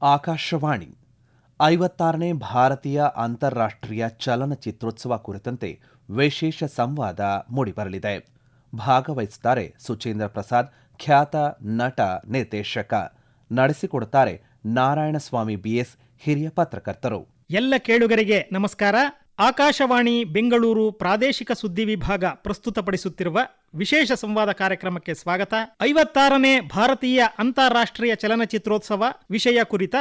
ಆಕಾಶವಾಣಿ 56ನೇ ಭಾರತೀಯ ಅಂತಾರಾಷ್ಟ್ರೀಯ ಚಲನಚಿತ್ರೋತ್ಸವ ಕುರಿತಂತೆ ವಿಶೇಷ ಸಂವಾದ ಮೂಡಿಬರಲಿದೆ. ಭಾಗವಹಿಸುತ್ತಾರೆ ಸುಚೇಂದ್ರ ಪ್ರಸಾದ್, ಖ್ಯಾತ ನಟ ನಿರ್ದೇಶಕ. ನಡೆಸಿಕೊಡುತ್ತಾರೆ ನಾರಾಯಣಸ್ವಾಮಿ ಬಿಎಸ್, ಹಿರಿಯ ಪತ್ರಕರ್ತರು. ಎಲ್ಲ ಕೇಳುಗರಿಗೆ ನಮಸ್ಕಾರ. ಆಕಾಶವಾಣಿ ಬೆಂಗಳೂರು ಪ್ರಾದೇಶಿಕ ಸುದ್ದಿ ವಿಭಾಗ ಪ್ರಸ್ತುತಪಡಿಸುತ್ತಿರುವ ವಿಶೇಷ ಸಂವಾದ ಕಾರ್ಯಕ್ರಮಕ್ಕೆ ಸ್ವಾಗತ. 56ನೇ ಭಾರತೀಯ ಅಂತಾರಾಷ್ಟ್ರೀಯ ಚಲನಚಿತ್ರೋತ್ಸವ ವಿಷಯ ಕುರಿತ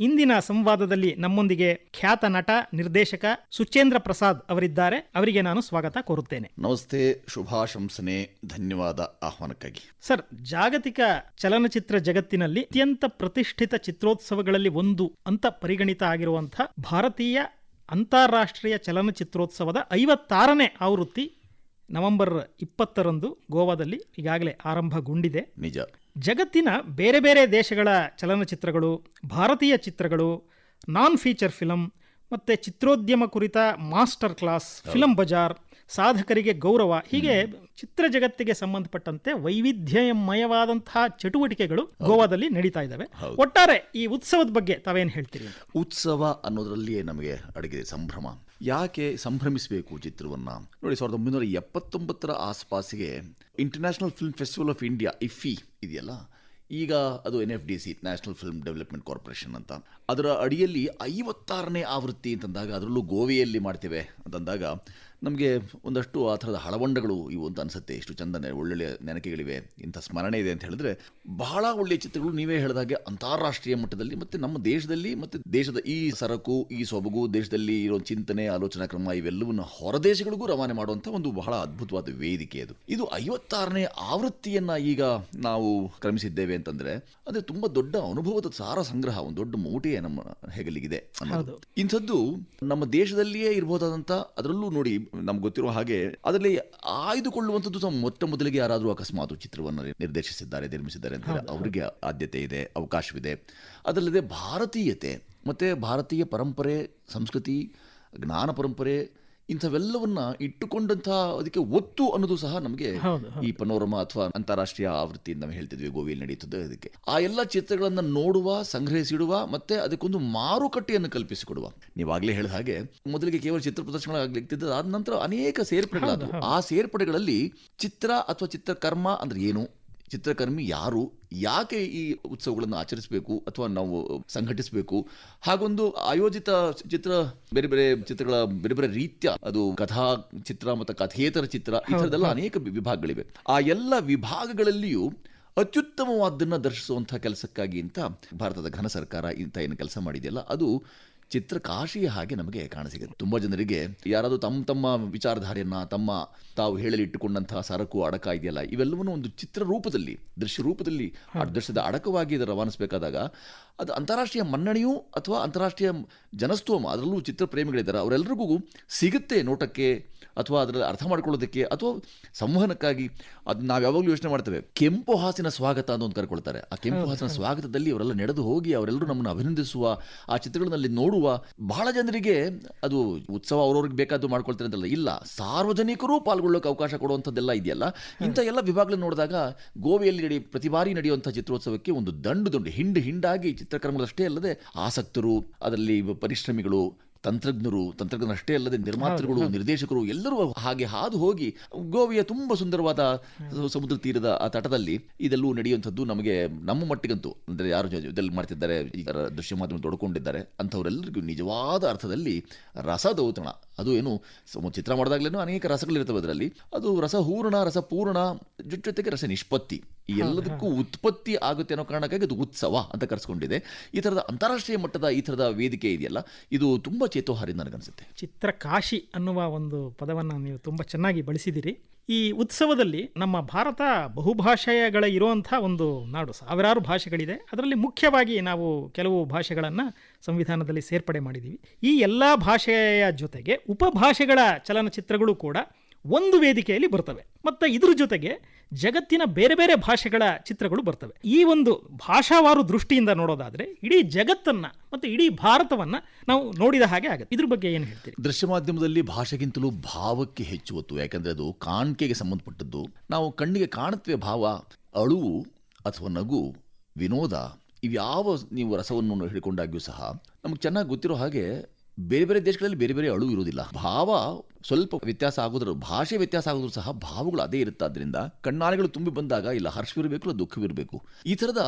ಇಂದಿನ ಸಂವಾದದಲ್ಲಿ ನಮ್ಮೊಂದಿಗೆ ಖ್ಯಾತ ನಟ ನಿರ್ದೇಶಕ ಸುಚೇಂದ್ರ ಪ್ರಸಾದ್ ಅವರಿದ್ದಾರೆ. ಅವರಿಗೆ ನಾನು ಸ್ವಾಗತ ಕೋರುತ್ತೇನೆ. ನಮಸ್ತೆ, ಶುಭಾಶಂಸನೆ, ಧನ್ಯವಾದ ಆಹ್ವಾನಕ್ಕಾಗಿ. ಸರ್, ಜಾಗತಿಕ ಚಲನಚಿತ್ರ ಜಗತ್ತಿನಲ್ಲಿ ಅತ್ಯಂತ ಪ್ರತಿಷ್ಠಿತ ಚಿತ್ರೋತ್ಸವಗಳಲ್ಲಿ ಒಂದು ಅಂತ ಪರಿಗಣಿತ ಆಗಿರುವಂತಹ ಭಾರತೀಯ ಅಂತಾರಾಷ್ಟ್ರೀಯ ಚಲನಚಿತ್ರೋತ್ಸವದ 56ನೇ ಆವೃತ್ತಿ ನವೆಂಬರ್ 20ರಂದು ಗೋವಾದಲ್ಲಿ ಈಗಾಗಲೇ ಆರಂಭಗೊಂಡಿದೆ. ನಿಜ. ಜಗತ್ತಿನ ಬೇರೆ ಬೇರೆ ದೇಶಗಳ ಚಲನಚಿತ್ರಗಳು, ಭಾರತೀಯ ಚಿತ್ರಗಳು, ನಾನ್ ಫೀಚರ್ ಫಿಲಂ ಮತ್ತು ಚಿತ್ರೋದ್ಯಮ ಕುರಿತ ಮಾಸ್ಟರ್ ಕ್ಲಾಸ್, ಫಿಲಂ ಬಜಾರ್, ಸಾಧಕರಿಗೆ ಗೌರವ, ಹೀಗೆ ಚಿತ್ರ ಜಗತ್ತಿಗೆ ಸಂಬಂಧಪಟ್ಟಂತೆ ವೈವಿಧ್ಯಮಯವಾದಂತಹ ಚಟುವಟಿಕೆಗಳು ಗೋವಾದಲ್ಲಿ ನಡೀತಾ ಇದ್ದಾವೆ. ಒಟ್ಟಾರೆ ಈ ಉತ್ಸವದ ಬಗ್ಗೆ ತಾವೇನು ಹೇಳ್ತೀರಿ? ಉತ್ಸವ ಅನ್ನೋದರಲ್ಲಿಯೇ ನಮಗೆ ಅಡಗಿದೆ ಸಂಭ್ರಮ. ಯಾಕೆ ಸಂಭ್ರಮಿಸಬೇಕು ಚಿತ್ರವನ್ನ? ನೋಡಿ, 1979ರ ಆಸ್ಪಾಸಿಗೆ international film festival of India, IFFI ಇದೆಯಲ್ಲ, ಈಗ ಅದು NFDC, national film development corporation ಅಂತ, ಅದರ ಅಡಿಯಲ್ಲಿ 56ನೇ ಆವೃತ್ತಿ ಅಂತಂದಾಗ, ಅದರಲ್ಲೂ ಗೋವೆಯಲ್ಲಿ ಮಾಡ್ತೇವೆ ಅಂತಂದಾಗ ನಮಗೆ ಒಂದಷ್ಟು ಆ ಥರದ ಹಳವಂಡಗಳು ಇವು ಅಂತ ಅನಿಸುತ್ತೆ. ಇಷ್ಟು ಚಂದ ಒಳ್ಳೊಳ್ಳೆಯ ನೆನಕೆಗಳಿವೆ, ಇಂಥ ಸ್ಮರಣೆ ಇದೆ ಅಂತ ಹೇಳಿದ್ರೆ ಬಹಳ ಒಳ್ಳೆಯ ಚಿತ್ರಗಳು ನೀವೇ ಹೇಳಿದಾಗೆ ಅಂತಾರಾಷ್ಟ್ರೀಯ ಮಟ್ಟದಲ್ಲಿ ಮತ್ತು ನಮ್ಮ ದೇಶದಲ್ಲಿ ಮತ್ತು ದೇಶದ ಈ ಸರಕು, ಈ ಸೊಬಗು, ದೇಶದಲ್ಲಿ ಇರೋ ಚಿಂತನೆ, ಆಲೋಚನಾ ಕ್ರಮ ಇವೆಲ್ಲವನ್ನು ಹೊರದೇಶಗಳಿಗೂ ರವಾನೆ ಮಾಡುವಂಥ ಒಂದು ಬಹಳ ಅದ್ಭುತವಾದ ವೇದಿಕೆ ಅದು. ಇದು 56ನೇ ಆವೃತ್ತಿಯನ್ನು ಈಗ ನಾವು ಕ್ರಮಿಸಿದ್ದೇವೆ ಅಂತಂದರೆ ಅದು ತುಂಬ ದೊಡ್ಡ ಅನುಭವದ ಸಾರ ಸಂಗ್ರಹ, ಒಂದು ದೊಡ್ಡ ಮೂಟೆಯೇ ನಮ್ಮ ಹೆಗಲಿಗಿದೆ ಅನ್ನೋದು. ಇಂಥದ್ದು ನಮ್ಮ ದೇಶದಲ್ಲಿಯೇ ಇರಬಹುದಾದಂಥ, ಅದರಲ್ಲೂ ನೋಡಿ ನಮ್ಗೆ ಗೊತ್ತಿರುವ ಹಾಗೆ ಅದರಲ್ಲಿ ಆಯ್ದುಕೊಳ್ಳುವಂಥದ್ದು ಮೊಟ್ಟ ಮೊದಲಿಗೆ ಯಾರಾದರೂ ಅಕಸ್ಮಾತ್ ಚಿತ್ರವನ್ನು ನಿರ್ದೇಶಿಸಿದ್ದಾರೆ, ನಿರ್ಮಿಸಿದ್ದಾರೆ ಅಂತ ಅವರಿಗೆ ಆದ್ಯತೆ ಇದೆ, ಅವಕಾಶವಿದೆ. ಅದಲ್ಲದೆ ಭಾರತೀಯತೆ ಮತ್ತು ಭಾರತೀಯ ಪರಂಪರೆ, ಸಂಸ್ಕೃತಿ, ಜ್ಞಾನ ಪರಂಪರೆ ಇಂಥವೆಲ್ಲವನ್ನ ಇಟ್ಟುಕೊಂಡಂತಹ ಅದಕ್ಕೆ ಒತ್ತು ಅನ್ನೋದು ಸಹ ನಮಗೆ ಈ ಪನೋರಮಾ ಅಥವಾ ಅಂತಾರಾಷ್ಟ್ರೀಯ ಆವೃತ್ತಿ ನಾವು ಹೇಳ್ತಿದ್ವಿ, ಗೋವಿಯಲ್ಲಿ ನಡೀತದೆ. ಅದಕ್ಕೆ ಆ ಎಲ್ಲ ಚಿತ್ರಗಳನ್ನು ನೋಡುವ, ಸಂಗ್ರಹಿಸಿಡುವ ಮತ್ತೆ ಅದಕ್ಕೊಂದು ಮಾರುಕಟ್ಟೆಯನ್ನು ಕಲ್ಪಿಸಿಕೊಡುವ. ನೀವಾಗಲೇ ಹೇಳಿದ ಹಾಗೆ ಮೊದಲಿಗೆ ಕೇವಲ ಚಿತ್ರ ಪ್ರದರ್ಶನಗಳಾಗ್ಲಿಕ್ತಿದ್ದ, ಆದ ನಂತರ ಅನೇಕ ಸೇರ್ಪಡೆಗಳಾದವು. ಆ ಸೇರ್ಪಡೆಗಳಲ್ಲಿ ಚಿತ್ರ ಅಥವಾ ಚಿತ್ರಕರ್ಮ ಅಂದ್ರೆ ಏನು, ಚಿತ್ರಕರ್ಮಿ ಯಾರು, ಯಾಕೆ ಈ ಉತ್ಸವಗಳನ್ನು ಆಚರಿಸಬೇಕು ಅಥವಾ ನಾವು ಸಂಘಟಿಸಬೇಕು, ಹಾಗೊಂದು ಆಯೋಜಿತ ಚಿತ್ರ, ಬೇರೆ ಬೇರೆ ಚಿತ್ರಗಳ ಬೇರೆ ಬೇರೆ ರೀತ್ಯ, ಅದು ಕಥಾ ಚಿತ್ರ ಮತ್ತು ಕಥೇತರ ಚಿತ್ರ, ಈ ಥರದ್ದೆಲ್ಲ ಅನೇಕ ವಿಭಾಗಗಳಿವೆ. ಆ ಎಲ್ಲ ವಿಭಾಗಗಳಲ್ಲಿಯೂ ಅತ್ಯುತ್ತಮವಾದನ್ನು ದರ್ಶಿಸುವಂಥ ಕೆಲಸಕ್ಕಾಗಿ ಅಂತ ಭಾರತದ ಘನ ಸರ್ಕಾರ ಇಂಥ ಏನು ಕೆಲಸ ಮಾಡಿದೆಯಲ್ಲ, ಅದು ಚಿತ್ರಕಾಶಿಯ ಹಾಗೆ ನಮಗೆ ಕಾಣಸಿಗುತ್ತೆ. ತುಂಬ ಜನರಿಗೆ ಯಾರಾದರೂ ತಮ್ಮ ವಿಚಾರಧಾರೆಯನ್ನು, ತಾವು ಹೇಳಲಿಟ್ಟುಕೊಂಡಂತಹ ಸರಕು, ಅಡಕ ಇದೆಯಲ್ಲ, ಇವೆಲ್ಲವನ್ನು ಒಂದು ಚಿತ್ರ ರೂಪದಲ್ಲಿ, ದೃಶ್ಯ ರೂಪದಲ್ಲಿ, ದೃಶ್ಯದ ಅಡಕವಾಗಿ ಇದನ್ನು ರವಾನಿಸಬೇಕಾದಾಗ ಅದು ಅಂತಾರಾಷ್ಟ್ರೀಯ ಮನ್ನಣೆಯೂ ಅಥವಾ ಅಂತಾರಾಷ್ಟ್ರೀಯ ಜನಸ್ತೋಮ, ಅದರಲ್ಲೂ ಚಿತ್ರ ಪ್ರೇಮಿಗಳಿದ್ದಾರೆ, ಅವರೆಲ್ಲರಿಗೂ ಸಿಗುತ್ತೆ ನೋಟಕ್ಕೆ ಅಥವಾ ಅದರಲ್ಲಿ ಅರ್ಥ ಮಾಡ್ಕೊಳ್ಳೋದಕ್ಕೆ ಅಥವಾ ಸಂವಹನಕ್ಕಾಗಿ. ಅದು ನಾವು ಯಾವಾಗಲೂ ಯೋಚನೆ ಮಾಡ್ತೇವೆ, ಕೆಂಪು ಹಾಸಿನ ಸ್ವಾಗತ ಅಂತ ಒಂದು ಕರ್ಕೊಳ್ತಾರೆ. ಆ ಕೆಂಪು ಹಾಸಿನ ಸ್ವಾಗತದಲ್ಲಿ ಅವರೆಲ್ಲ ನಡೆದು ಹೋಗಿ ಅವರೆಲ್ಲರೂ ನಮ್ಮನ್ನು ಅಭಿನಂದಿಸುವ, ಆ ಚಿತ್ರಗಳಲ್ಲಿ ನೋಡುವ, ಬಹಳ ಜನರಿಗೆ ಅದು ಉತ್ಸವ ಅವ್ರವ್ರಿಗೆ ಬೇಕಾದ್ದು ಮಾಡ್ಕೊಳ್ತಾರೆ ಅಂತಲ್ಲ, ಇಲ್ಲ, ಸಾರ್ವಜನಿಕರು ಪಾಲ್ಗೊಳ್ಳೋಕೆ ಅವಕಾಶ ಕೊಡುವಂಥದ್ದೆಲ್ಲ ಇದೆಯಲ್ಲ. ಇಂಥ ಎಲ್ಲ ವಿಭಾಗಗಳನ್ನು ನೋಡಿದಾಗ ಗೋವೆಯಲ್ಲಿ ಪ್ರತಿ ಬಾರಿ ನಡೆಯುವಂಥ ಚಿತ್ರೋತ್ಸವಕ್ಕೆ ಒಂದು ದಂಡು ಹಿಂಡಾಗಿ ಚಿತ್ರಕರ್ಮಗಳಷ್ಟೇ ಅಲ್ಲದೆ ಆಸಕ್ತರು, ಅದರಲ್ಲಿ ಪರಿಶ್ರಮಿಗಳು, ತಂತ್ರಜ್ಞರಷ್ಟೇ ಅಲ್ಲದೆ ನಿರ್ಮಾತೃಗಳು, ನಿರ್ದೇಶಕರು ಎಲ್ಲರೂ ಹಾಗೆ ಹಾದು ಹೋಗಿ ಗೋವೆಯ ತುಂಬ ಸುಂದರವಾದ ಸಮುದ್ರ ತೀರದ ಆ ತಟದಲ್ಲಿ ಇದೆಲ್ಲೂ ನಡೆಯುವಂಥದ್ದು ನಮಗೆ, ನಮ್ಮ ಮಟ್ಟಿಗಂತೂ, ಅಂದರೆ ಯಾರು ಇದೆಲ್ಲ ಮಾಡ್ತಿದ್ದಾರೆ, ಈ ದೃಶ್ಯ ಮಾಧ್ಯಮ ತೊಡ್ಕೊಂಡಿದ್ದಾರೆ ಅಂಥವರೆಲ್ಲರಿಗೂ ನಿಜವಾದ ಅರ್ಥದಲ್ಲಿ ರಸದೌತಣ. ಅದು ಏನು ಚಿತ್ರ ಮಾಡಿದಾಗಲೇನು ಅನೇಕ ರಸಗಳಿರ್ತವೆ ಅದರಲ್ಲಿ, ಅದು ರಸಹೂರ್ಣ, ರಸಪೂರ್ಣ, ಜೊತೆಗೆ ರಸ ನಿಷ್ಪತ್ತಿ, ಈ ಎಲ್ಲದಕ್ಕೂ ಉತ್ಪತ್ತಿ ಆಗುತ್ತೆ ಅನ್ನೋ ಕಾರಣಕ್ಕಾಗಿ ಅದು ಉತ್ಸವ ಅಂತ ಕರೆಸ್ಕೊಂಡಿದೆ. ಈ ಥರದ ಅಂತಾರಾಷ್ಟ್ರೀಯ ಮಟ್ಟದ ಈ ಥರದ ವೇದಿಕೆ ಇದೆಯಲ್ಲ, ಇದು ತುಂಬ ಚೇತೋಹಾರಿ ನನಗನ್ಸುತ್ತೆ. ಚಿತ್ರಕಾಶಿ ಅನ್ನುವ ಒಂದು ಪದವನ್ನು ನೀವು ತುಂಬ ಚೆನ್ನಾಗಿ ಬಳಸಿದಿರಿ. ಈ ಉತ್ಸವದಲ್ಲಿ ನಮ್ಮ ಭಾರತ ಬಹುಭಾಷೆಗಳ ಇರುವಂಥ ಒಂದು ನಾಡು, ಸಾವಿರಾರು ಭಾಷೆಗಳಿದೆ. ಅದರಲ್ಲಿ ಮುಖ್ಯವಾಗಿ ನಾವು ಕೆಲವು ಭಾಷೆಗಳನ್ನು ಸಂವಿಧಾನದಲ್ಲಿ ಸೇರ್ಪಡೆ ಮಾಡಿದ್ದೀವಿ. ಈ ಎಲ್ಲ ಭಾಷೆಯ ಜೊತೆಗೆ ಉಪಭಾಷೆಗಳ ಚಲನಚಿತ್ರಗಳು ಕೂಡ ಒಂದು ವೇದಿಕೆಯಲ್ಲಿ ಬರ್ತವೆ. ಮತ್ತು ಇದ್ರ ಜೊತೆಗೆ ಜಗತ್ತಿನ ಬೇರೆ ಬೇರೆ ಭಾಷೆಗಳ ಚಿತ್ರಗಳು ಬರ್ತವೆ. ಈ ಒಂದು ಭಾಷಾವಾರು ದೃಷ್ಟಿಯಿಂದ ನೋಡೋದಾದ್ರೆ ಇಡೀ ಜಗತ್ತನ್ನ ಮತ್ತು ಇಡೀ ಭಾರತವನ್ನ ನಾವು ನೋಡಿದ ಹಾಗೆ ಆಗುತ್ತೆ. ಇದ್ರ ಬಗ್ಗೆ ಏನು ಹೇಳ್ತೀರಿ? ದೃಶ್ಯ ಮಾಧ್ಯಮದಲ್ಲಿ ಭಾಷೆಗಿಂತಲೂ ಭಾವಕ್ಕೆ ಹೆಚ್ಚು ಒತ್ತು, ಯಾಕಂದ್ರೆ ಅದು ಕಾಣಿಕೆಗೆ ಸಂಬಂಧಪಟ್ಟದ್ದು. ನಾವು ಕಣ್ಣಿಗೆ ಕಾಣುತ್ತವೆ ಭಾವ, ಅಳುವು ಅಥವಾ ನಗು, ವಿನೋದ, ಇವ್ಯಾವ ನೀವು ರಸವನ್ನು ಹಿಡ್ಕೊಂಡಾಗ್ಯೂ ಸಹ ನಮಗೆ ಚೆನ್ನಾಗಿ ಗೊತ್ತಿರೋ ಹಾಗೆ ಬೇರೆ ಬೇರೆ ದೇಶಗಳಲ್ಲಿ ಬೇರೆ ಬೇರೆ ಅಳು ಇರುವುದಿಲ್ಲ. ಭಾವ ಸ್ವಲ್ಪ ವ್ಯತ್ಯಾಸ ಆಗೋದ್ರ, ಭಾಷೆ ವ್ಯತ್ಯಾಸ ಆಗೋದ್ರೂ ಸಹ ಭಾವಗಳು ಅದೇ ಇರುತ್ತಾದ್ರಿಂದ ಕಣ್ಣಾಲೆಗಳು ತುಂಬಿ ಬಂದಾಗ ಇಲ್ಲ ಹರ್ಷವಿರಬೇಕು ಇಲ್ಲ ದುಃಖವಿರಬೇಕು. ಈ ಥರದ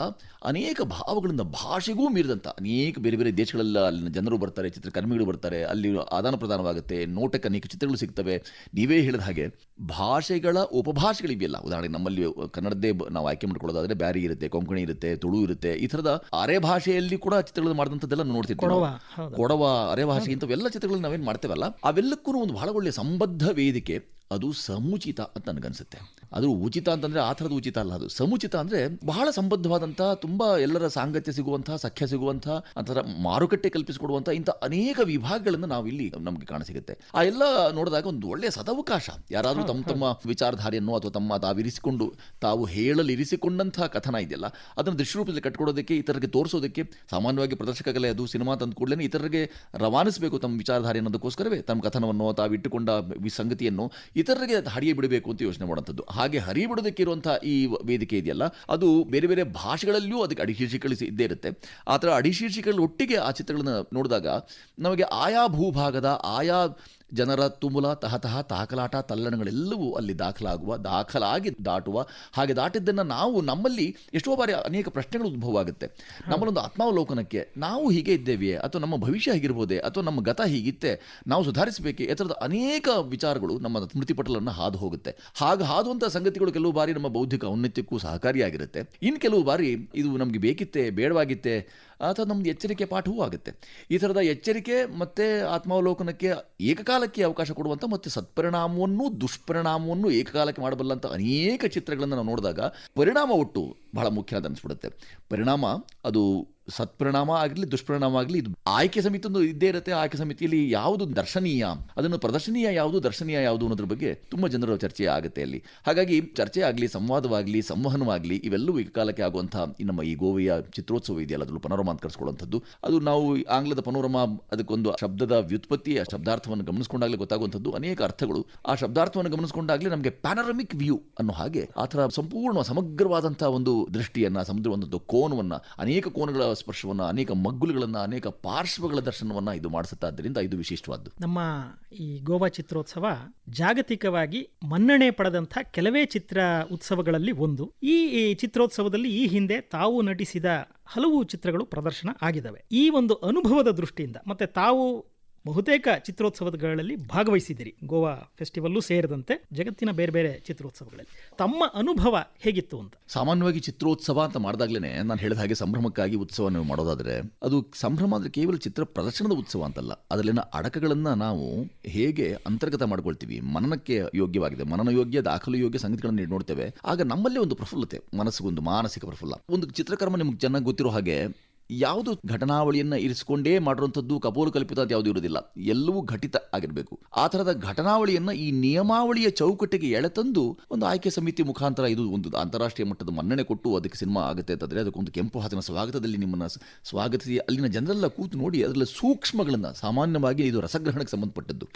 ಅನೇಕ ಭಾವಗಳಿಂದ ಭಾಷೆಗೂ ಮೀರಿದಂಥ ಅನೇಕ ಬೇರೆ ಬೇರೆ ದೇಶಗಳೆಲ್ಲ ಅಲ್ಲಿನ ಜನರು ಬರ್ತಾರೆ, ಚಿತ್ರಕರ್ಮಿಗಳು ಬರ್ತಾರೆ, ಅಲ್ಲಿ ಆದಾನ ಪ್ರದಾನವಾಗುತ್ತೆ, ನೋಟಕ್ಕೆ ಅನೇಕ ಚಿತ್ರಗಳು ಸಿಗ್ತವೆ. ನೀವೇ ಹೇಳಿದ ಹಾಗೆ ಭಾಷೆಗಳ ಉಪಭಾಷೆಗಳಿವೆಯಲ್ಲ, ಉದಾಹರಣೆಗೆ ನಮ್ಮಲ್ಲಿ ಕನ್ನಡದ್ದೇ ನಾವು ಆಯ್ಕೆ ಮಾಡ್ಕೊಳ್ಳೋದಾದ್ರೆ ಬ್ಯಾರಿ ಇರುತ್ತೆ, ಕೊಂಕಣಿ ಇರುತ್ತೆ, ತುಳು ಇರುತ್ತೆ. ಈ ಥರದ ಅರೆ ಭಾಷೆಯಲ್ಲಿ ಕೂಡ ಚಿತ್ರಗಳು ಮಾಡಿದಂಥದ್ದೆಲ್ಲ ನೋಡ್ತಿರ್ತೀವಿ. ಕೊಡವ, ಅರೆ ಭಾಷೆ ಇಂಥವೆಲ್ಲ ಚಿತ್ರಗಳನ್ನ ನಾವೇನು ಮಾಡ್ತೇವಲ್ಲ, ಅವೆಲ್ಲಕ್ಕೂ ಒಂದು ಬಹಳ ಒಳ್ಳೆಯ ಸಂಬದ್ಧ ವೇದಿಕೆ. ಅದು ಸಮುಚಿತ ಅಂತ ನನಗನ್ಸುತ್ತೆ. ಅದು ಉಚಿತ ಅಂತಂದರೆ ಆ ಥರದ ಉಚಿತ ಅಲ್ಲ, ಅದು ಸಮುಚಿತ ಅಂದರೆ ಬಹಳ ಸಂಬದ್ಧವಾದಂಥ, ತುಂಬ ಎಲ್ಲರ ಸಾಂಗತ್ಯ ಸಿಗುವಂಥ, ಸಖ್ಯ ಸಿಗುವಂಥ, ಅಂಥರ ಮಾರುಕಟ್ಟೆ ಕಲ್ಪಿಸಿಕೊಡುವಂಥ ಇಂಥ ಅನೇಕ ವಿಭಾಗಗಳನ್ನು ನಾವು ಇಲ್ಲಿ ನಮಗೆ ಕಾಣಸಿಗುತ್ತೆ. ಆ ಎಲ್ಲ ನೋಡಿದಾಗ ಒಂದು ಒಳ್ಳೆಯ ಸದವಕಾಶ. ಯಾರಾದರೂ ತಮ್ಮ ವಿಚಾರಧಾರೆಯನ್ನು ಅಥವಾ ತಾವು ಹೇಳಲಿರಿಸಿಕೊಂಡಂಥ ಕಥನ ಇದೆಯಲ್ಲ, ಅದನ್ನು ದೃಶ್ಯರೂಪದಲ್ಲಿ ಕಟ್ಕೊಡೋದಕ್ಕೆ, ಇತರರಿಗೆ ತೋರಿಸೋದಕ್ಕೆ, ಸಾಮಾನ್ಯವಾಗಿ ಪ್ರದರ್ಶಕ ಕಲೆ ಅದು ಸಿನಿಮಾ ತಂದು ಕೂಡಲೇ ಇತರರಿಗೆ ರವಾನಿಸಬೇಕು ತಮ್ಮ ವಿಚಾರಧಾರೆ ಅನ್ನೋದಕ್ಕೋಸ್ಕರವೇ ತಮ್ಮ ಕಥನವನ್ನು ತಾವಿಟ್ಟುಕೊಂಡ ಸಂಗತಿಯನ್ನು ಇತರರಿಗೆ ಹರಿಯ ಬಿಡಬೇಕು ಅಂತ ಯೋಚನೆ ಮಾಡುವಂಥದ್ದು. ಹಾಗೆ ಹರಿಬಿಡೋದಕ್ಕೆ ಇರುವಂಥ ಈ ವೇದಿಕೆ ಇದೆಯಲ್ಲ, ಅದು ಬೇರೆ ಬೇರೆ ಭಾಷೆಗಳಲ್ಲಿಯೂ ಅದಕ್ಕೆ ಅಡಿಶೀರ್ಷಿಕೆಗಳು ಇದ್ದೇ ಇರುತ್ತೆ. ಆ ಥರ ಅಡಿಶೀರ್ಷಿಕೆಗಳು ಒಟ್ಟಿಗೆ ಆ ಚಿತ್ರಗಳನ್ನ ನೋಡಿದಾಗ ನಮಗೆ ಆಯಾ ಭೂಭಾಗದ ಆಯಾ ಜನರ ತುಮುಲ, ತಹತಃ, ತಾಕಲಾಟ, ತಲ್ಲಣಗಳೆಲ್ಲವೂ ಅಲ್ಲಿ ದಾಖಲಾಗಿ ದಾಟುವ, ಹಾಗೆ ದಾಟಿದ್ದನ್ನು ನಾವು ನಮ್ಮಲ್ಲಿ ಎಷ್ಟೋ ಬಾರಿ ಅನೇಕ ಪ್ರಶ್ನೆಗಳು ಉದ್ಭವ ಆಗುತ್ತೆ. ನಮ್ಮಲ್ಲೊಂದು ಆತ್ಮಾವಲೋಕನಕ್ಕೆ ನಾವು ಹೀಗೆ ಇದ್ದೇವೆಯೇ, ಅಥವಾ ನಮ್ಮ ಭವಿಷ್ಯ ಹೀಗಿರ್ಬೋದೇ, ಅಥವಾ ನಮ್ಮ ಗತ ಹೀಗಿತ್ತೆ, ನಾವು ಸುಧಾರಿಸಬೇಕೆ, ಈ ಥರದ ಅನೇಕ ವಿಚಾರಗಳು ನಮ್ಮ ಸ್ಮೃತಿಪಟಲನ್ನು ಹಾದು ಹೋಗುತ್ತೆ. ಹಾದುವಂಥ ಸಂಗತಿಗಳು ಕೆಲವು ಬಾರಿ ನಮ್ಮ ಬೌದ್ಧಿಕ ಔನ್ನತ್ಯಕ್ಕೂ ಸಹಕಾರಿಯಾಗಿರುತ್ತೆ. ಇನ್ನು ಕೆಲವು ಬಾರಿ ಇದು ನಮಗೆ ಬೇಕಿತ್ತೆ, ಬೇಡವಾಗಿತ್ತೆ, ಅಥವಾ ನಮ್ದು ಎಚ್ಚರಿಕೆ ಪಾಠವೂ ಆಗುತ್ತೆ. ಈ ಥರದ ಎಚ್ಚರಿಕೆ ಮತ್ತು ಆತ್ಮಾವಲೋಕನಕ್ಕೆ ಏಕಕಾಲಕ್ಕೆ ಅವಕಾಶ ಕೊಡುವಂಥ ಮತ್ತು ಸತ್ಪರಿಣಾಮವನ್ನು ದುಷ್ಪರಿಣಾಮವನ್ನು ಏಕಕಾಲಕ್ಕೆ ಮಾಡಬಲ್ಲಂಥ ಅನೇಕ ಚಿತ್ರಗಳನ್ನು ನಾವು ನೋಡಿದಾಗ ಪರಿಣಾಮ ಒಟ್ಟು ಬಹಳ ಮುಖ್ಯ ಅಂತ ಅನಿಸ್ಬಿಡುತ್ತೆ. ಪರಿಣಾಮ ಅದು ಸತ್ಪರಿಣಾಮ ಆಗಲಿ ದುಷ್ಪರಿಣಾಮ ಆಗಲಿ, ಇದು ಆಯ್ಕೆ ಸಮಿತಿ ಒಂದು ಇದ್ದೇ ಇರುತ್ತೆ. ಆಯ್ಕೆ ಸಮಿತಿಯಲ್ಲಿ ಯಾವುದು ದರ್ಶನೀಯ, ಅದನ್ನು ಪ್ರದರ್ಶನೀಯ ಯಾವುದು, ದರ್ಶನೀಯ ಯಾವುದು ಅನ್ನೋದ್ರ ಬಗ್ಗೆ ತುಂಬ ಜನರ ಚರ್ಚೆ ಆಗುತ್ತೆ ಅಲ್ಲಿ. ಹಾಗಾಗಿ ಚರ್ಚೆ ಆಗಲಿ, ಸಂವಾದವಾಗಲಿ, ಸಂವಹನವಾಗಲಿ, ಇವೆಲ್ಲವೂ ಏಕಕಾಲಕ್ಕೆ ಆಗುವಂಥ ನಮ್ಮ ಈ ಗೋವೆಯ ಚಿತ್ರೋತ್ಸವ ಇದೆಯಲ್ಲ, ಅದನ್ನು ಪನೋರಮಾ ಅಂತ ಕರೆಸ್ಕೊಳ್ಳುವಂಥದ್ದು. ಅದು ನಾವು ಆಂಗ್ಲದ ಪನೋರಮಾ, ಅದಕ್ಕೊಂದು ಶಬ್ದದ ವ್ಯುತ್ಪತ್ತಿ, ಆ ಶಬ್ದಾರ್ಥವನ್ನು ಗಮನಿಸಿಕೊಂಡಾಗಲೇ ಗೊತ್ತಾಗುವಂಥದ್ದು. ಅನೇಕ ಅರ್ಥಗಳು ಆ ಶಬ್ದಾರ್ಥವನ್ನು ಗಮನಿಸಿಕೊಂಡಾಗಲೇ ನಮಗೆ ಪ್ಯಾನರಮಿಕ್ ವ್ಯೂ ಅನ್ನೋ ಹಾಗೆ ಆ ಥರ ಸಂಪೂರ್ಣ ಸಮಗ್ರವಾದಂಥ ಒಂದು ದೃಷ್ಟಿಯನ್ನು, ಸಮುದ್ರವೊಂದು ಕೋನವನ್ನು, ಅನೇಕ ಕೋನಗಳ ಸ್ಪರ್ಶವನ್ನು, ಅನೇಕ ಮಗ್ಗುಲುಗಳನ್ನು, ಅನೇಕ ಪಾರ್ಶ್ವಗಳ ದರ್ಶನವನ್ನು ಇದು ಮಾಡಿಸುತ್ತಾದ್ದರಿಂದ ಇದು ವಿಶಿಷ್ಟವಾದ್ದು. ನಮ್ಮ ಈ ಗೋವಾ ಚಿತ್ರೋತ್ಸವ ಜಾಗತಿಕವಾಗಿ ಮನ್ನಣೆ ಪಡೆದಂಥ ಕೆಲವೇ ಚಿತ್ರ ಉತ್ಸವಗಳಲ್ಲಿ ಒಂದು. ಈ ಚಿತ್ರೋತ್ಸವದಲ್ಲಿ ಈ ಹಿಂದೆ ತಾವು ನಟಿಸಿದ ಹಲವು ಚಿತ್ರಗಳು ಪ್ರದರ್ಶನ ಆಗಿದ್ದಾವೆ. ಈ ಒಂದು ಅನುಭವದ ದೃಷ್ಟಿಯಿಂದ ಮತ್ತೆ ತಾವು ಬಹುತೇಕ ಚಿತ್ರೋತ್ಸವಗಳಲ್ಲಿ ಭಾಗವಹಿಸಿದ್ದೀರಿ, ಗೋವಾ ಫೆಸ್ಟಿವಲ್ಲೂ ಸೇರಿದಂತೆ ಜಗತ್ತಿನ ಬೇರೆ ಬೇರೆ ಚಿತ್ರೋತ್ಸವಗಳಲ್ಲಿ. ತಮ್ಮ ಅನುಭವ ಹೇಗಿತ್ತು ಅಂತ? ಸಾಮಾನ್ಯವಾಗಿ ಚಿತ್ರೋತ್ಸವ ಅಂತ ಮಾಡಿದಾಗಲೇ ನಾನು ಹೇಳಿದ ಹಾಗೆ ಸಂಭ್ರಮಕ್ಕಾಗಿ ಉತ್ಸವ ನೀವು ಮಾಡೋದಾದರೆ, ಅದು ಸಂಭ್ರಮ ಅಂದರೆ ಕೇವಲ ಚಿತ್ರ ಪ್ರದರ್ಶನದ ಉತ್ಸವ ಅಂತಲ್ಲ. ಅದರಲ್ಲಿನ ಅಡಕಗಳನ್ನು ನಾವು ಹೇಗೆ ಅಂತರ್ಗತ ಮಾಡ್ಕೊಳ್ತೀವಿ, ಮನನಕ್ಕೆ ಯೋಗ್ಯವಾಗಿದೆ, ಮನನ ಯೋಗ್ಯ, ದಾಖಲು ಯೋಗ್ಯ ಸಂಗತಿಗಳನ್ನು ನೋಡ್ತೇವೆ, ಆಗ ನಮ್ಮಲ್ಲೇ ಒಂದು ಪ್ರಫುಲ್ಲತೆ, ಮನಸ್ಸಿಗೊಂದು ಮಾನಸಿಕ ಪ್ರಫುಲ್ಲ. ಒಂದು ಚಿತ್ರಕರ್ಮ ನಿಮ್ಗೆ ಚೆನ್ನಾಗಿ ಗೊತ್ತಿರೋ ಹಾಗೆ ಯಾವುದು ಘಟನಾವಳಿಯನ್ನು ಇರಿಸಿಕೊಂಡೇ ಮಾಡಿರುವಂಥದ್ದು ಕಪೋಲು ಕಲ್ಪಿತ ಅಂತ ಯಾವುದು ಇರುವುದಿಲ್ಲ, ಎಲ್ಲವೂ ಘಟಿತ ಆಗಿರಬೇಕು. ಆ ಥರದ ಘಟನಾವಳಿಯನ್ನು ಈ ನಿಯಮಾವಳಿಯ ಚೌಕಟ್ಟಿಗೆ ಎಳೆತಂದು ಒಂದು ಆಯ್ಕೆ ಸಮಿತಿ ಮುಖಾಂತರ ಇದು ಒಂದು ಅಂತಾರಾಷ್ಟ್ರೀಯ ಮಟ್ಟದ ಮನ್ನಣೆ ಕೊಟ್ಟು ಅದಕ್ಕೆ ಸಿನಿಮಾ ಆಗುತ್ತೆ ಅಂತಂದರೆ, ಅದಕ್ಕೊಂದು ಕೆಂಪು ಹಾಸಿನ ಸ್ವಾಗತದಲ್ಲಿ ನಿಮ್ಮನ್ನು ಸ್ವಾಗತಿಸಿ ಅಲ್ಲಿನ ಜನರೆಲ್ಲ ಕೂತು ನೋಡಿ ಅದರಲ್ಲಿ ಸೂಕ್ಷ್ಮಗಳನ್ನು, ಸಾಮಾನ್ಯವಾಗಿ ಇದು ರಸಗ್ರಹಣಕ್ಕೆ ಸಂಬಂಧಪಟ್ಟದ್ದು,